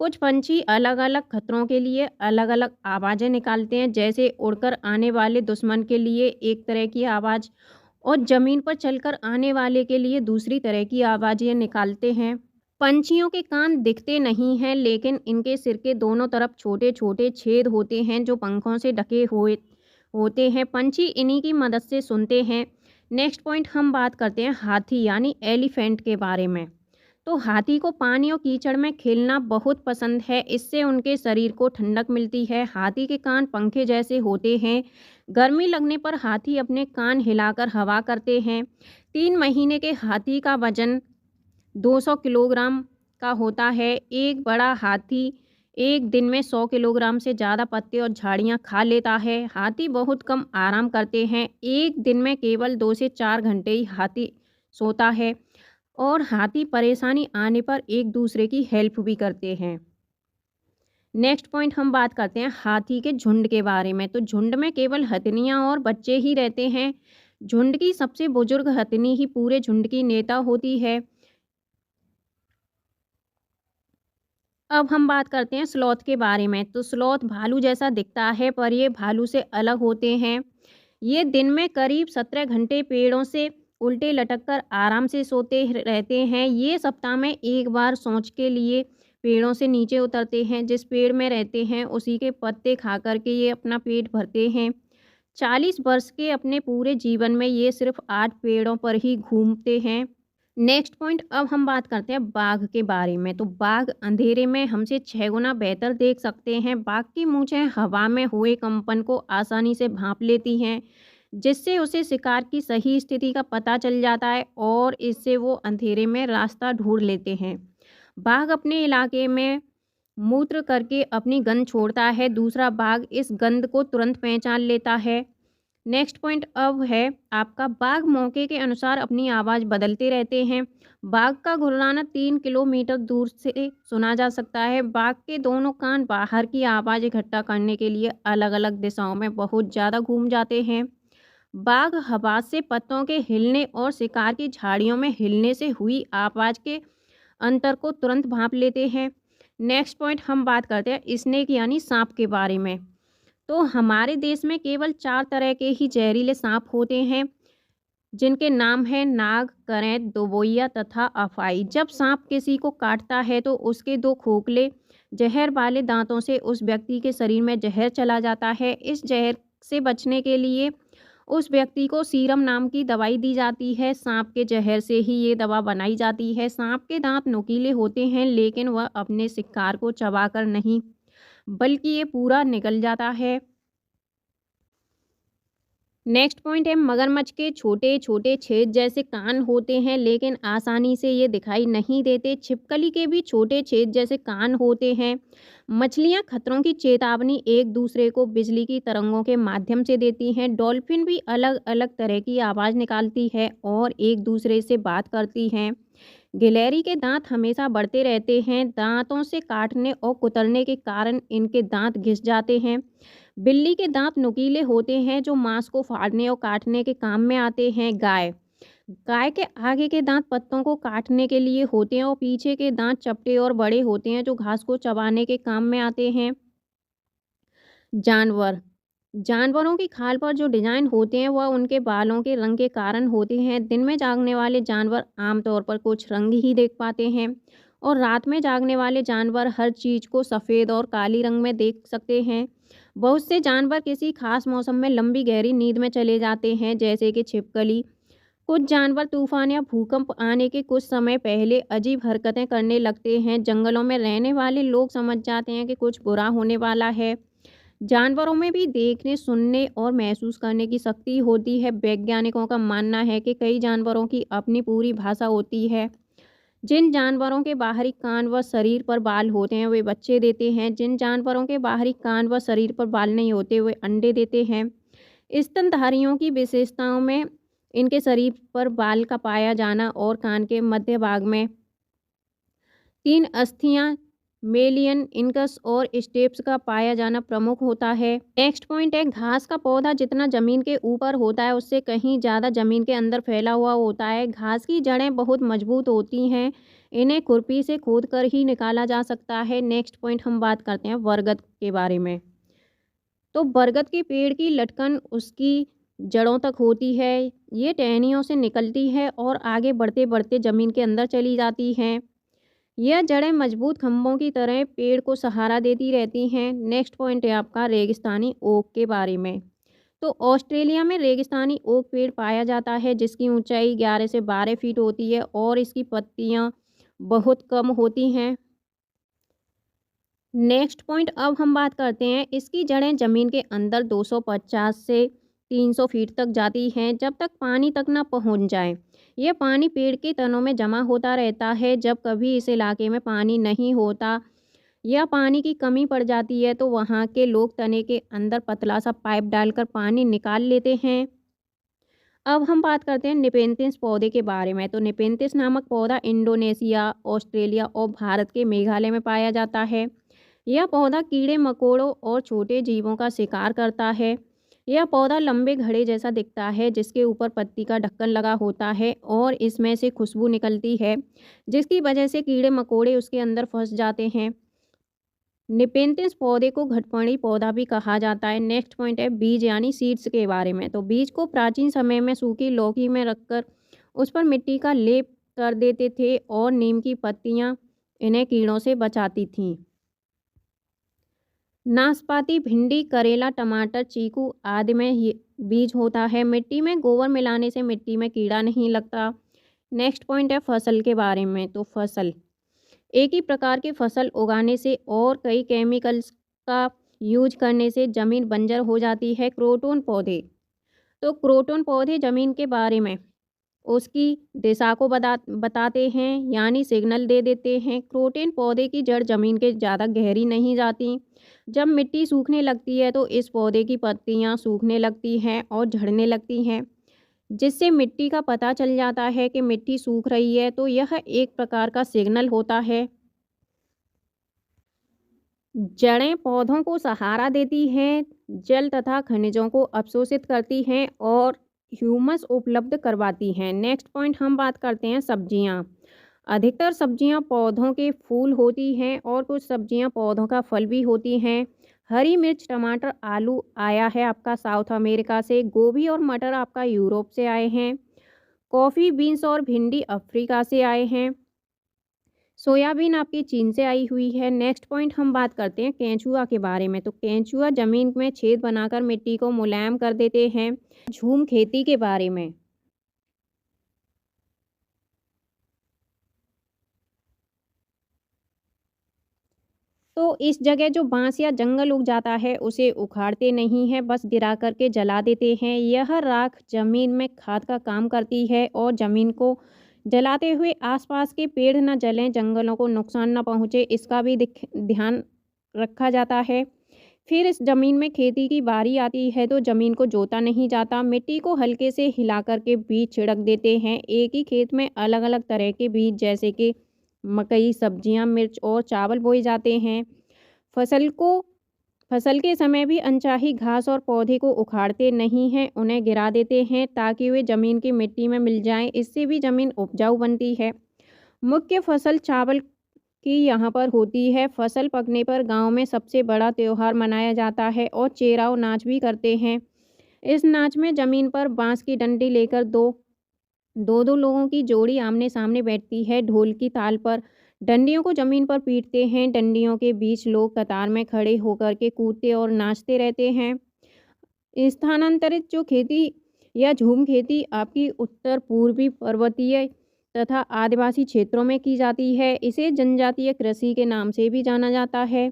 S1: कुछ पंछी अलग-अलग खतरों के लिए अलग-अलग आवाज़ें निकालते हैं, जैसे उड़कर आने वाले दुश्मन के लिए एक तरह की आवाज़ और ज़मीन पर चलकर आने वाले के लिए दूसरी तरह की आवाज़ें निकालते हैं। पंछियों के कान दिखते नहीं हैं, लेकिन इनके सिर के दोनों तरफ छोटे-छोटे छेद होते हैं जो पंखों से ढके हुए होते हैं। पंछी इन्हीं की मदद से सुनते हैं। नेक्स्ट पॉइंट हम बात करते हैं हाथी यानी एलिफेंट के बारे में। तो हाथी को पानी और कीचड़ में खेलना बहुत पसंद है, इससे उनके शरीर को ठंडक मिलती है। हाथी के कान पंखे जैसे होते हैं। गर्मी लगने पर हाथी अपने कान हिलाकर हवा करते हैं। 3 महीने के हाथी का वजन 200 किलोग्राम का होता है। एक बड़ा हाथी एक दिन में 100 किलोग्राम से ज़्यादा पत्ते और झाड़ियाँ खा लेता है। हाथी बहुत कम आराम करते हैं। एक दिन में केवल 2 से 4 घंटे ही हाथी सोता है और हाथी परेशानी आने पर एक दूसरे की हेल्प भी करते हैं। नेक्स्ट पॉइंट हम बात करते हैं हाथी के झुंड के बारे में। तो झुंड में केवल हथनियाँ और बच्चे ही रहते हैं। झुंड की सबसे बुजुर्ग हथनी ही पूरे झुंड की नेता होती है। अब हम बात करते हैं स्लॉथ के बारे में। तो स्लॉथ भालू जैसा दिखता है, पर ये भालू से अलग होते हैं। ये दिन में करीब 17 घंटे पेड़ों से उल्टे लटक कर आराम से सोते रहते हैं। ये सप्ताह में एक बार सोच के लिए पेड़ों से नीचे उतरते हैं। जिस पेड़ में रहते हैं उसी के पत्ते खा कर के ये अपना पेट भरते हैं। 40 वर्ष के अपने पूरे जीवन में ये सिर्फ 8 पेड़ों पर ही घूमते हैं। नेक्स्ट पॉइंट अब हम बात करते हैं बाघ के बारे में। तो बाघ अंधेरे में हमसे 6 गुना बेहतर देख सकते हैं। बाघ की मूंछें हवा में हुए कंपन को आसानी से भांप लेती हैं, जिससे उसे शिकार की सही स्थिति का पता चल जाता है और इससे वो अंधेरे में रास्ता ढूंढ लेते हैं। बाघ अपने इलाके में मूत्र करके अपनी गंध छोड़ता है। दूसरा बाघ इस गंध को तुरंत पहचान लेता है। नेक्स्ट पॉइंट अब है आपका बाघ मौके के अनुसार अपनी आवाज़ बदलते रहते हैं। बाघ का गुर्राना 3 किलोमीटर दूर से सुना जा सकता है। बाघ के दोनों कान बाहर की आवाज़ इकट्ठा करने के लिए अलग अलग दिशाओं में बहुत ज़्यादा घूम जाते हैं। बाघ हवा से पत्तों के हिलने और शिकार की झाड़ियों में हिलने से हुई आवाज़ के अंतर को तुरंत भांप लेते हैं। नेक्स्ट पॉइंट हम बात करते हैं स्नेक यानी सांप के बारे में। तो हमारे देश में केवल 4 तरह के ही जहरीले सांप होते हैं, जिनके नाम हैं नाग, करेंत, दोबोइया तथा अफाई। जब सांप किसी को काटता है तो उसके 2 खोखले जहर वाले दांतों से उस व्यक्ति के शरीर में जहर चला जाता है। इस जहर से बचने के लिए उस व्यक्ति को सीरम नाम की दवाई दी जाती है। सांप के जहर से ही ये दवा बनाई जाती है। सांप के दांत नुकीले होते हैं, लेकिन वह अपने शिकार को चबाकर नहीं, बल्कि ये पूरा निगल जाता है। नेक्स्ट पॉइंट है मगरमच्छ के छोटे छोटे छेद जैसे कान होते हैं, लेकिन आसानी से ये दिखाई नहीं देते। छिपकली के भी छोटे छेद जैसे कान होते हैं। मछलियाँ खतरों की चेतावनी एक दूसरे को बिजली की तरंगों के माध्यम से देती हैं। डॉल्फिन भी अलग अलग तरह की आवाज़ निकालती है और एक दूसरे से बात करती हैं। गिलहरी के दांत हमेशा बढ़ते रहते हैं। दांतों से काटने और कुतरने के कारण इनके दांत घिस जाते हैं। बिल्ली के दांत नुकीले होते हैं, जो मांस को फाड़ने और काटने के काम में आते हैं। गाय गाय के आगे के दांत पत्तों को काटने के लिए होते हैं और पीछे के दांत चपटे और बड़े होते हैं, जो घास को चबाने के काम में आते हैं। जानवर जानवरों की खाल पर जो डिजाइन होते हैं वह उनके बालों के रंग के कारण होते हैं। दिन में जागने वाले जानवर आमतौर पर कुछ रंग ही देख पाते हैं और रात में जागने वाले जानवर हर चीज़ को सफ़ेद और काली रंग में देख सकते हैं। बहुत से जानवर किसी खास मौसम में लंबी गहरी नींद में चले जाते हैं, जैसे कि छिपकली। कुछ जानवर तूफान या भूकंप आने के कुछ समय पहले अजीब हरकतें करने लगते हैं। जंगलों में रहने वाले लोग समझ जाते हैं कि कुछ बुरा होने वाला है। जानवरों में भी देखने, सुनने और महसूस करने की शक्ति होती है। वैज्ञानिकों का मानना है कि कई जानवरों की अपनी पूरी भाषा होती है। जिन जानवरों के बाहरी कान व शरीर पर बाल होते हैं वे बच्चे देते हैं। जिन जानवरों के बाहरी कान व शरीर पर बाल नहीं होते वे अंडे देते हैं। स्तनधारियों की विशेषताओं में इनके शरीर पर बाल का पाया जाना और कान के मध्य भाग में तीन अस्थियां मेलियन, इनकस और स्टेप्स का पाया जाना प्रमुख होता है। नेक्स्ट पॉइंट है, घास का पौधा जितना जमीन के ऊपर होता है उससे कहीं ज़्यादा जमीन के अंदर फैला हुआ होता है। घास की जड़ें बहुत मजबूत होती हैं, इन्हें खुरपी से खोद कर ही निकाला जा सकता है। नेक्स्ट पॉइंट हम बात करते हैं बरगद के बारे में। तो बरगद के पेड़ की लटकन उसकी जड़ों तक होती है, ये टहनियों से निकलती है और आगे बढ़ते बढ़ते ज़मीन के अंदर चली जाती हैं। यह जड़ें मजबूत खंभों की तरह पेड़ को सहारा देती रहती हैं। नेक्स्ट पॉइंट है आपका रेगिस्तानी ओक के बारे में। तो ऑस्ट्रेलिया में रेगिस्तानी ओक पेड़ पाया जाता है जिसकी ऊंचाई 11 से 12 फीट होती है और इसकी पत्तियां बहुत कम होती हैं। नेक्स्ट पॉइंट अब हम बात करते हैं, इसकी जड़ें ज़मीन के अंदर 250 से 300 फीट तक जाती हैं जब तक पानी तक ना पहुंच जाए। यह पानी पेड़ के तनों में जमा होता रहता है। जब कभी इस इलाके में पानी नहीं होता या पानी की कमी पड़ जाती है तो वहाँ के लोग तने के अंदर पतला सा पाइप डालकर पानी निकाल लेते हैं। अब हम बात करते हैं निपेंथिस पौधे के बारे में। तो निपेंथिस नामक पौधा इंडोनेशिया, ऑस्ट्रेलिया और भारत के मेघालय में पाया जाता है। यह पौधा कीड़े मकोड़ों और छोटे जीवों का शिकार करता है। यह पौधा लंबे घड़े जैसा दिखता है जिसके ऊपर पत्ती का ढक्कन लगा होता है और इसमें से खुशबू निकलती है जिसकी वजह से कीड़े मकोड़े उसके अंदर फंस जाते हैं। निपेंथिस पौधे को घटपड़ी पौधा भी कहा जाता है। नेक्स्ट पॉइंट है बीज यानी सीड्स के बारे में। तो बीज को प्राचीन समय में सूखी लौकी में रखकर उस पर मिट्टी का लेप कर देते थे और नीम की पत्तियां इन्हें कीड़ों से बचाती थीं। नाशपाती, भिंडी, करेला, टमाटर, चीकू आदि में ये बीज होता है। मिट्टी में गोबर मिलाने से मिट्टी में कीड़ा नहीं लगता। नेक्स्ट पॉइंट है फसल के बारे में। तो फसल एक ही प्रकार की फसल उगाने से और कई केमिकल्स का यूज करने से ज़मीन बंजर हो जाती है। क्रोटोन पौधे, तो क्रोटोन पौधे ज़मीन के बारे में उसकी दिशा को बताते हैं यानी सिग्नल दे देते हैं। क्रोटोन पौधे की जड़ ज़मीन के ज़्यादा गहरी नहीं जाती। जब मिट्टी सूखने लगती है तो इस पौधे की पत्तियां सूखने लगती हैं और झड़ने लगती हैं जिससे मिट्टी का पता चल जाता है कि मिट्टी सूख रही है। तो यह एक प्रकार का सिग्नल होता है। जड़ें पौधों को सहारा देती हैं, जल तथा खनिजों को अवशोषित करती हैं और ह्यूमस उपलब्ध करवाती हैं। नेक्स्ट पॉइंट हम बात करते हैं सब्जियां। अधिकतर सब्जियां पौधों के फूल होती हैं और कुछ सब्जियां पौधों का फल भी होती हैं। हरी मिर्च, टमाटर, आलू आया है आपका साउथ अमेरिका से। गोभी और मटर आपका यूरोप से आए हैं। कॉफ़ी बीन्स और भिंडी अफ्रीका से आए हैं। सोयाबीन आपकी चीन से आई हुई है। नेक्स्ट पॉइंट हम बात करते हैं केंचुआ के बारे में। तो केंचुआ जमीन में छेद बनाकर मिट्टी को मुलायम कर देते हैं। झूम खेती के बारे में। तो इस जगह जो बांस या जंगल उग जाता है उसे उखाड़ते नहीं हैं, बस गिरा करके जला देते हैं। यह राख जमीन में खाद का काम करती है और जमीन को जलाते हुए आसपास के पेड़ न जलें, जंगलों को नुकसान न पहुंचे, इसका भी ध्यान रखा जाता है। फिर इस ज़मीन में खेती की बारी आती है तो ज़मीन को जोता नहीं जाता, मिट्टी को हल्के से हिला करके बीज छिड़क देते हैं। एक ही खेत में अलग अलग तरह के बीज जैसे कि मकई, सब्जियां, मिर्च और चावल बोए जाते हैं। फसल के समय भी अनचाही घास और पौधे को उखाड़ते नहीं हैं, उन्हें गिरा देते हैं ताकि वे ज़मीन की मिट्टी में मिल जाएं। इससे भी ज़मीन उपजाऊ बनती है। मुख्य फसल चावल की यहाँ पर होती है। फसल पकने पर गांव में सबसे बड़ा त्यौहार मनाया जाता है और चेराव नाच भी करते हैं। इस नाच में ज़मीन पर बांस की डंडी लेकर दो लोगों की जोड़ी आमने सामने बैठती है। ढोल की ताल पर डंडियों को ज़मीन पर पीटते हैं। डंडियों के बीच लोग कतार में खड़े होकर के कूदते और नाचते रहते हैं। स्थानांतरित जो खेती या झूम खेती आपकी उत्तर पूर्वी पर्वतीय तथा आदिवासी क्षेत्रों में की जाती है। इसे जनजातीय कृषि के नाम से भी जाना जाता है।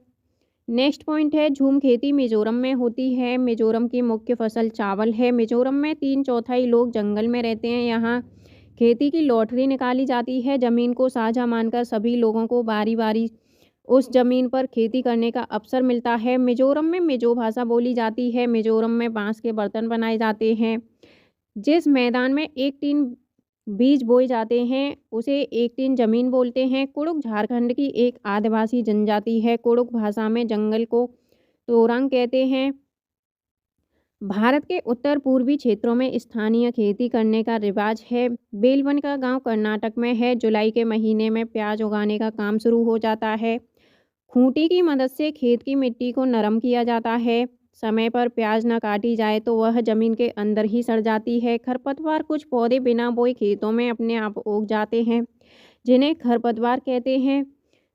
S1: नेक्स्ट पॉइंट है झूम खेती मिजोरम में होती है। मिजोरम की मुख्य फसल चावल है। मिजोरम में 3/4 लोग जंगल में रहते हैं। यहाँ खेती की लॉटरी निकाली जाती है। ज़मीन को साझा मानकर सभी लोगों को बारी बारी उस ज़मीन पर खेती करने का अवसर मिलता है। मिजोरम में मिजो भाषा बोली जाती है। मिजोरम में बांस के बर्तन बनाए जाते हैं। जिस मैदान में एक टीम बीज बोए जाते हैं, उसे एक तीन ज़मीन बोलते हैं। कुड़ुक झारखंड की एक आदिवासी जनजाति है। कुड़ुक भाषा में जंगल को तोरंग कहते हैं। भारत के उत्तर पूर्वी क्षेत्रों में स्थानीय खेती करने का रिवाज है। बेलवन का गांव कर्नाटक में है। जुलाई के महीने में प्याज उगाने का काम शुरू हो जाता है। खूंटी की मदद से खेत की मिट्टी को नरम किया जाता है। समय पर प्याज न काटी जाए तो वह जमीन के अंदर ही सड़ जाती है। खरपतवार कुछ पौधे बिना बोए खेतों में अपने आप उग जाते हैं, जिन्हें खरपतवार कहते हैं।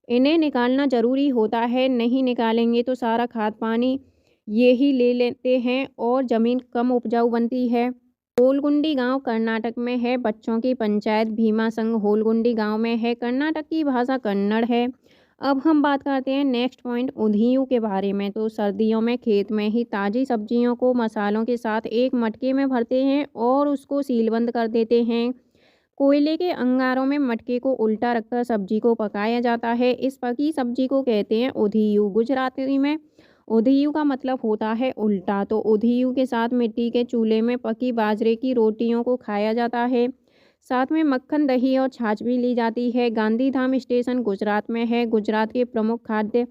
S1: इन्हें निकालना जरूरी होता है, नहीं निकालेंगे तो सारा खाद पानी ये ही ले लेते हैं और ज़मीन कम उपजाऊ बनती है। होलगुंडी गांव कर्नाटक में है। बच्चों की पंचायत भीमा संघ होलगुंडी गांव में है। कर्नाटक की भाषा कन्नड़ है। अब हम बात करते हैं नेक्स्ट पॉइंट उधियूं के बारे में। तो सर्दियों में खेत में ही ताज़ी सब्जियों को मसालों के साथ एक मटके में भरते हैं और उसको सीलबंद कर देते हैं। कोयले के अंगारों में मटके को उल्टा रखकर सब्जी को पकाया जाता है। इस पकी सब्जी को कहते हैं उधियूं। गुजराती में उधियूं का मतलब होता है उल्टा। तो उधियूं के साथ मिट्टी के चूल्हे में पकी बाजरे की रोटियों को खाया जाता है। साथ में मक्खन, दही और छाछ भी ली जाती है। गांधीधाम स्टेशन गुजरात में है। गुजरात के प्रमुख खाद्य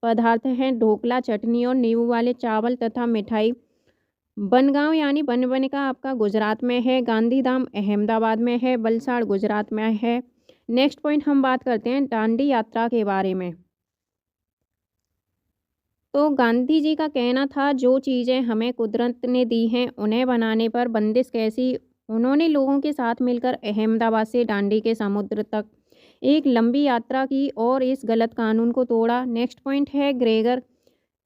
S1: पदार्थ हैं ढोकला, चटनी और नींबू वाले चावल तथा मिठाई। बनगांव यानी बनबनका आपका गुजरात में है। गांधीधाम अहमदाबाद में है। वलसाड़ गुजरात में है। नेक्स्ट पॉइंट हम बात करते हैं दांडी यात्रा के बारे में। तो गांधी जी का कहना था, जो चीज़ें हमें कुदरत ने दी हैं उन्हें बनाने पर बंदिश कैसी। उन्होंने लोगों के साथ मिलकर अहमदाबाद से दांडी के समुद्र तक एक लंबी यात्रा की और इस गलत कानून को तोड़ा। नेक्स्ट पॉइंट है ग्रेगर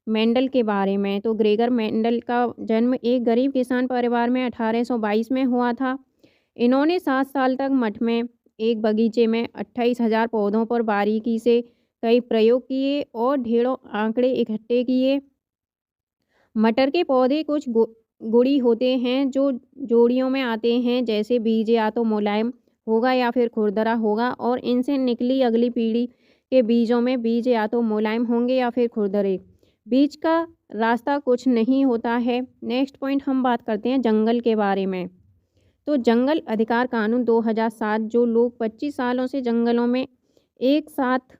S1: मेंडल के बारे में। तो ग्रेगर मेंडल का जन्म एक गरीब किसान परिवार में 1822 में हुआ था। इन्होंने 7 साल तक मठ में एक बगीचे में 28,000 पौधों पर बारीकी से कई प्रयोग किए और ढेरों आंकड़े इकट्ठे किए। मटर के पौधे कुछ गुड़ी होते हैं जो जोड़ियों में आते हैं, जैसे बीज या तो मुलायम होगा या फिर खुरदरा होगा, और इनसे निकली अगली पीढ़ी के बीजों में बीज या तो मुलायम होंगे या फिर खुरदरे। बीज का रास्ता कुछ नहीं होता है। नेक्स्ट पॉइंट हम बात करते हैं जंगल के बारे में। तो जंगल अधिकार कानून 2007, जो लोग 25 सालों से जंगलों में एक साथ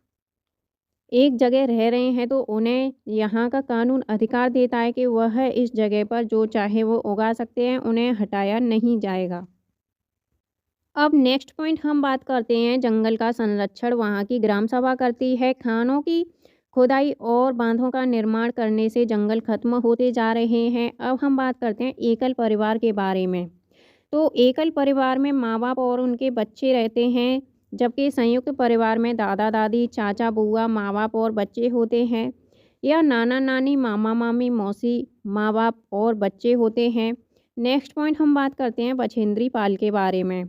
S1: एक जगह रह रहे हैं तो उन्हें यहाँ का कानून अधिकार देता है कि वह इस जगह पर जो चाहे वो उगा सकते हैं, उन्हें हटाया नहीं जाएगा। अब नेक्स्ट पॉइंट हम बात करते हैं जंगल का संरक्षण वहाँ की ग्राम सभा करती है। खानों की खुदाई और बांधों का निर्माण करने से जंगल खत्म होते जा रहे हैं। अब हम बात करते हैं एकल परिवार के बारे में। तो एकल परिवार में माँ बाप और उनके बच्चे रहते हैं, जबकि संयुक्त परिवार में दादा दादी, चाचा बुआ, माँ बाप और बच्चे होते हैं, या नाना नानी, मामा मामी, मौसी, माँ बाप और बच्चे होते हैं। नेक्स्ट पॉइंट हम बात करते हैं बछेंद्री पाल के बारे में।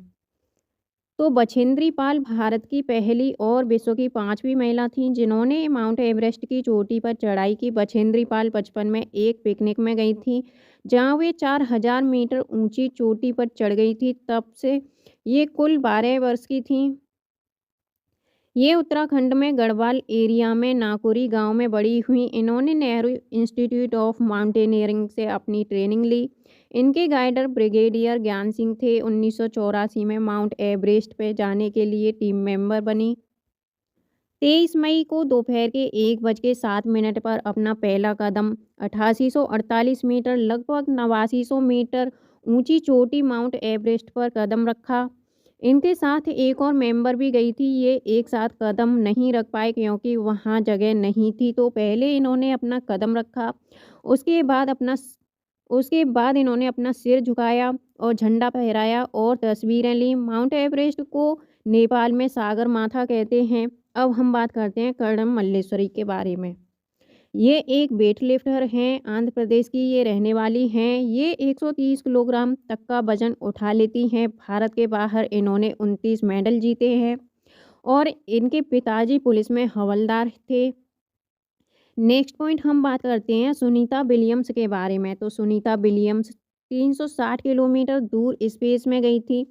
S1: तो बछेंद्री पाल भारत की पहली और विश्व की 5वीं महिला थीं जिन्होंने माउंट एवरेस्ट की चोटी पर चढ़ाई की। बछेंद्री पाल बचपन में एक पिकनिक में गई थीं, जहां वे 4000 मीटर ऊंची चोटी पर चढ़ गई थी। तब से ये कुल 12 वर्ष की थीं। ये उत्तराखंड में गढ़वाल एरिया में नाकुरी गांव में बड़ी हुई। इन्होंने नेहरू इंस्टीट्यूट ऑफ माउंटेनियरिंग से अपनी ट्रेनिंग ली। इनके गाइडर ब्रिगेडियर ज्ञान सिंह थे। 1984 में माउंट एवरेस्ट पे जाने के लिए टीम मेंबर बनी। 23 मई को दोपहर के 1:07 पर अपना पहला कदम 8848 मीटर लगभग 8900 मीटर ऊंची चोटी माउंट एवरेस्ट पर कदम रखा। इनके साथ एक और मेंबर भी गई थी। ये एक साथ कदम नहीं रख पाए क्योंकि वहाँ जगह नहीं थी, तो पहले इन्होंने अपना कदम रखा। उसके बाद अपना उसके बाद इन्होंने अपना सिर झुकाया और झंडा फहराया और तस्वीरें ली। माउंट एवरेस्ट को नेपाल में सागर माथा कहते हैं। अब हम बात करते हैं कर्णम मल्लेश्वरी के बारे में। ये एक वेट लिफ्टर हैं, आंध्र प्रदेश की ये रहने वाली हैं। ये 130 किलोग्राम तक का वजन उठा लेती हैं। भारत के बाहर इन्होंने 29 मेडल जीते हैं और इनके पिताजी पुलिस में हवलदार थे। नेक्स्ट पॉइंट हम बात करते हैं सुनीता विलियम्स के बारे में। तो सुनीता विलियम्स 360 किलोमीटर दूर स्पेस में गई थी।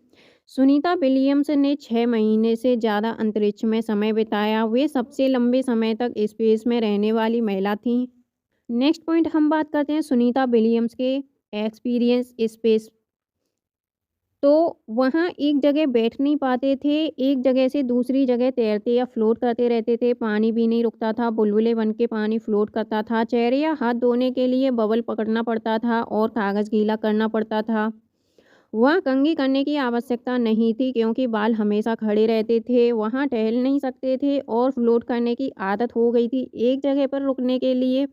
S1: सुनीता विलियम्स ने 6 महीने से ज़्यादा अंतरिक्ष में समय बिताया। वे सबसे लंबे समय तक स्पेस में रहने वाली महिला थीं। नेक्स्ट पॉइंट हम बात करते हैं सुनीता विलियम्स के एक्सपीरियंस स्पेस तो वहाँ एक जगह बैठ नहीं पाते थे, एक जगह से दूसरी जगह तैरते या फ्लोट करते रहते थे, पानी भी नहीं रुकता था, बुलबुले बन के पानी फ्लोट करता था। चेहरे या हाथ धोने के लिए बबल पकड़ना पड़ता था और कागज़ गीला करना पड़ता था। वहाँ कंघी करने की आवश्यकता नहीं थी क्योंकि बाल हमेशा खड़े रहते थे, वहाँ टहल नहीं सकते थे और फ्लोट करने की आदत हो गई थी। एक जगह पर रुकने के लिए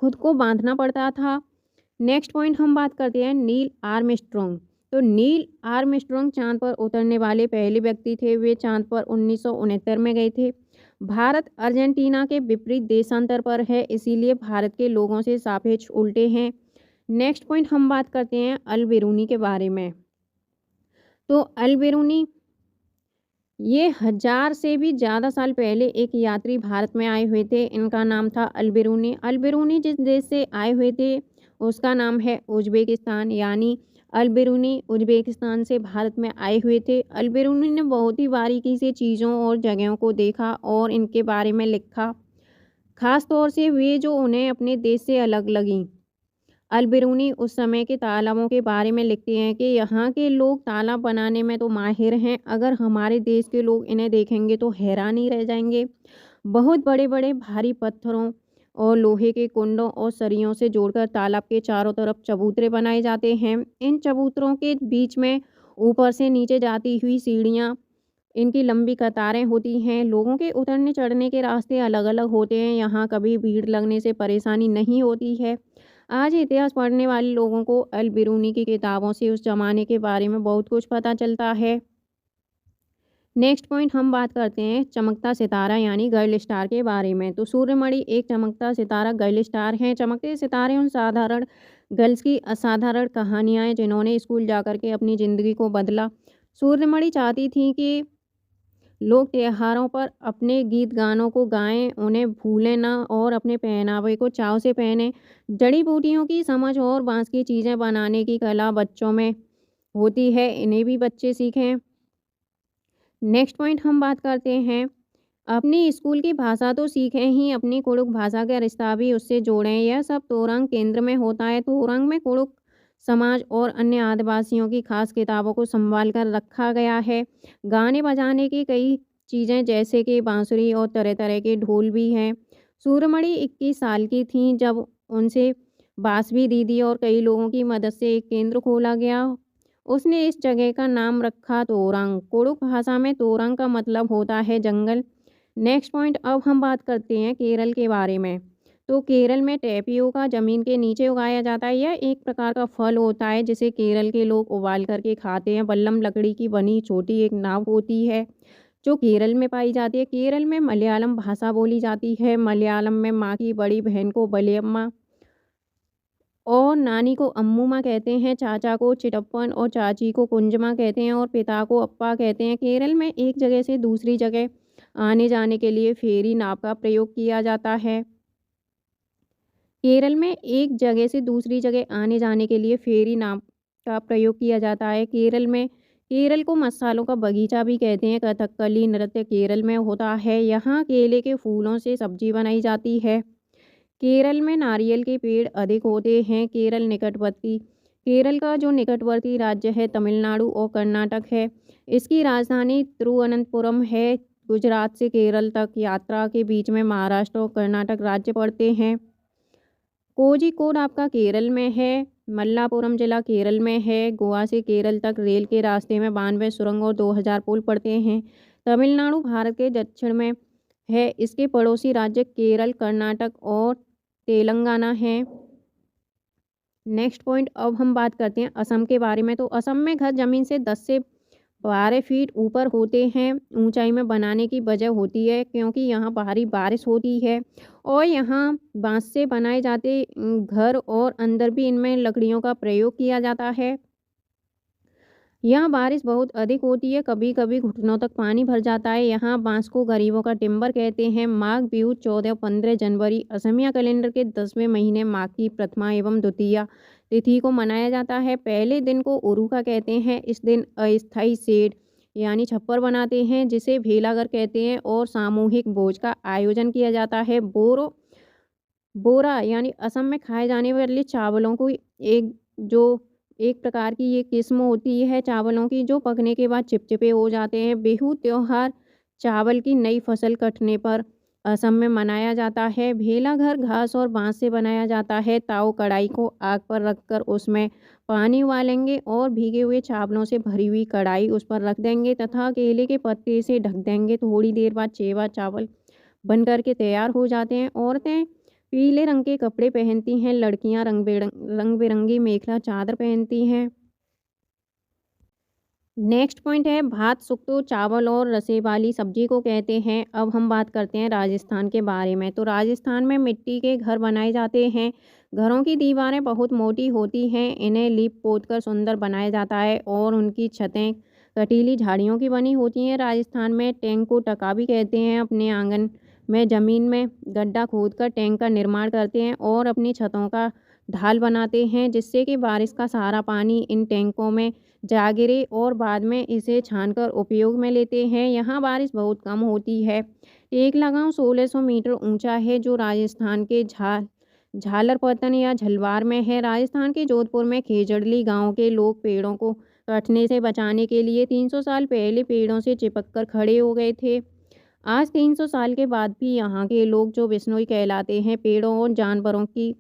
S1: खुद को बाँधना पड़ता था। नेक्स्ट पॉइंट हम बात करते हैं नील आर्मस्ट्रॉन्ग। तो नील आर्मस्ट्रॉन्ग चाँद पर उतरने वाले पहले व्यक्ति थे। वे चाँद पर 1969 में गए थे। भारत अर्जेंटीना के विपरीत देशांतर पर है, इसीलिए भारत के लोगों से सापेक्ष उल्टे हैं। नेक्स्ट पॉइंट हम बात करते हैं अल-बेरूनी के बारे में। तो अल-बेरूनी ये 1000 से भी ज़्यादा साल पहले एक यात्री भारत में आए हुए थे। इनका नाम था अल-बेरूनी। अल-बेरूनी जिस देश से आए हुए थे, उसका नाम है उज़्बेकिस्तान, यानी अल-बेरूनी उज़्बेकिस्तान से भारत में आए हुए थे। अल-बेरूनी ने बहुत ही बारीकी से चीज़ों और जगहों को देखा और इनके बारे में लिखा। ख़ास तौर से वे जो उन्हें अपने देश से अलग लगीं। अल-बेरूनी उस समय के तालाबों के बारे में लिखते हैं कि यहाँ के लोग तालाब बनाने में तो माहिर हैं, अगर हमारे देश के लोग इन्हें देखेंगे तो हैरान ही रह जाएंगे। बहुत बड़े-बड़े भारी पत्थरों और लोहे के कुंडों और सरियों से जोड़कर तालाब के चारों तरफ चबूतरे बनाए जाते हैं। इन चबूतरों के बीच में ऊपर से नीचे जाती हुई सीढ़ियाँ, इनकी लंबी कतारें होती हैं। लोगों के उतरने चढ़ने के रास्ते अलग-अलग होते हैं। यहाँ कभी भीड़ लगने से परेशानी नहीं होती है। आज इतिहास पढ़ने वाले लोगों को अल-बेरूनी की किताबों से उस ज़माने के बारे में बहुत कुछ पता चलता है। नेक्स्ट पॉइंट हम बात करते हैं चमकता सितारा यानी गर्ल स्टार के बारे में। तो सूर्यमणि एक चमकता सितारा गर्ल स्टार हैं। चमकते सितारे उन साधारण गर्ल्स की असाधारण कहानियाँ हैं जिन्होंने स्कूल जाकर के अपनी ज़िंदगी को बदला। सूर्यमणि चाहती थी कि लोग त्योहारों पर अपने गीत गानों को गाएं, उन्हें भूलें ना और अपने पहनावे को चाव से पहनें। जड़ी बूटियों की समझ और बांस की चीज़ें बनाने की कला बच्चों में होती है, इन्हें भी बच्चे सीखें। नेक्स्ट पॉइंट हम बात करते हैं अपनी स्कूल की भाषा तो सीखें ही, अपनी कुड़ुक भाषा का रिश्ता भी उससे जोड़ें। यह सब तोरंग केंद्र में होता है। तोरंग में कुड़ुक समाज और अन्य आदिवासियों की खास किताबों को संभाल कर रखा गया है। गाने बजाने की कई चीज़ें जैसे कि बांसुरी और तरह तरह के ढोल भी हैं। सूर्यमणि 21 साल की थीं जब उनसे बांसुरी दीदी और कई लोगों की मदद से एक केंद्र खोला गया। उसने इस जगह का नाम रखा तोरंग। कुड़ुक भाषा में तोरंग का मतलब होता है जंगल। नेक्स्ट पॉइंट अब हम बात करते हैं केरल के बारे में। तो केरल में टेपियोका ज़मीन के नीचे उगाया जाता है। यह एक प्रकार का फल होता है जिसे केरल के लोग उबाल करके खाते हैं। बल्लम लकड़ी की बनी छोटी एक नाव होती है जो केरल में पाई जाती है। केरल में मलयालम भाषा बोली जाती है। मलयालम में माँ की बड़ी बहन को बलियम्मा और नानी को अम्मूमा कहते हैं, चाचा को चिटप्पन और चाची को कुंजमा कहते हैं और पिता को अप्पा कहते हैं। केरल में एक जगह से दूसरी जगह आने जाने के लिए फेरी नाव का प्रयोग किया जाता है। केरल में एक जगह से दूसरी जगह आने जाने के लिए फेरी नाव का प्रयोग किया जाता है। केरल को मसालों का बगीचा भी कहते हैं। कथकली नृत्य केरल में होता है। यहाँ केले के फूलों से सब्जी बनाई जाती है। केरल में नारियल के पेड़ अधिक होते हैं। केरल का जो निकटवर्ती राज्य है तमिलनाडु और कर्नाटक है। इसकी राजधानी तिरुवनंतपुरम है। गुजरात से केरल तक यात्रा के बीच में महाराष्ट्र और कर्नाटक राज्य पड़ते हैं। कोझिकोड आपका केरल में है। मल्लापुरम जिला केरल में है। गोवा से केरल तक रेल के रास्ते में 92 सुरंग और 2000 पुल पड़ते हैं। तमिलनाडु भारत के दक्षिण में है। इसके पड़ोसी राज्य केरल, कर्नाटक और तेलंगाना है। नेक्स्ट पॉइंट अब हम बात करते हैं असम के बारे में। तो असम में घर ज़मीन से 10 से 12 फीट ऊपर होते हैं। ऊंचाई में बनाने की वजह होती है क्योंकि यहाँ भारी बारिश होती है और यहाँ बांस से बनाए जाते घर और अंदर भी इनमें लकड़ियों का प्रयोग किया जाता है। यहाँ बारिश बहुत अधिक होती है, कभी कभी घुटनों तक पानी भर जाता है। यहाँ बांस को गरीबों का टिम्बर कहते हैं। माघ बिहू 14-15 जनवरी असमिया कैलेंडर के 10वें महीने माघ की प्रथमा एवं द्वितीया तिथि को मनाया जाता है। पहले दिन को उरुका कहते हैं। इस दिन अस्थायी शेड यानी छप्पर बनाते हैं जिसे भेलाघर कहते हैं और सामूहिक भोज का आयोजन किया जाता है। बोरा यानी असम में खाए जाने वाले चावलों को एक जो एक प्रकार की ये किस्म होती है चावलों की जो पकने के बाद चिपचिपे हो जाते हैं। बिहू त्योहार चावल की नई फसल कटने पर असम में मनाया जाता है। भेला घर घास और बांस से बनाया जाता है। ताऊ कढ़ाई को आग पर रखकर उसमें पानी उबालेंगे और भीगे हुए चावलों से भरी हुई कढ़ाई उस पर रख देंगे तथा केले के पत्ते से ढक देंगे। थोड़ी देर बाद चेवा चावल बनकर के तैयार हो जाते हैं। औरतें पीले रंग के कपड़े पहनती हैं, लड़कियां रंग बिरंगी मेखला चादर पहनती हैं। नेक्स्ट पॉइंट है भात सुक्तो चावल और रसे वाली सब्जी को कहते हैं। अब हम बात करते हैं राजस्थान के बारे में। तो राजस्थान में मिट्टी के घर बनाए जाते हैं। घरों की दीवारें बहुत मोटी होती हैं। इन्हें लीप पोत कर सुंदर बनाया जाता है और उनकी छतें कटीली झाड़ियों की बनी होती हैं। राजस्थान में टैंक को टका भी कहते हैं। अपने आंगन में ज़मीन में गड्ढा खोदकर टैंक का निर्माण करते हैं और अपनी छतों का ढाल बनाते हैं जिससे कि बारिश का सारा पानी इन टैंकों में जा गिरे और बाद में इसे छानकर उपयोग में लेते हैं। यहाँ बारिश बहुत कम होती है। टेकला गाँव 1600 मीटर ऊंचा है जो राजस्थान के झालरपतन या झलवार में है। राजस्थान के जोधपुर में खेजड़ली गांव के लोग पेड़ों को कटने से बचाने के लिए 300 साल पहले पेड़ों से चिपक कर खड़े हो गए थे। आज 300 साल के बाद भी यहाँ के लोग जो बिश्नोई कहलाते हैं पेड़ों और जानवरों की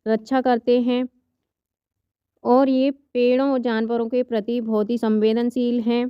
S1: रक्षा करते हैं और ये पेड़ों और जानवरों के प्रति बहुत ही संवेदनशील हैं।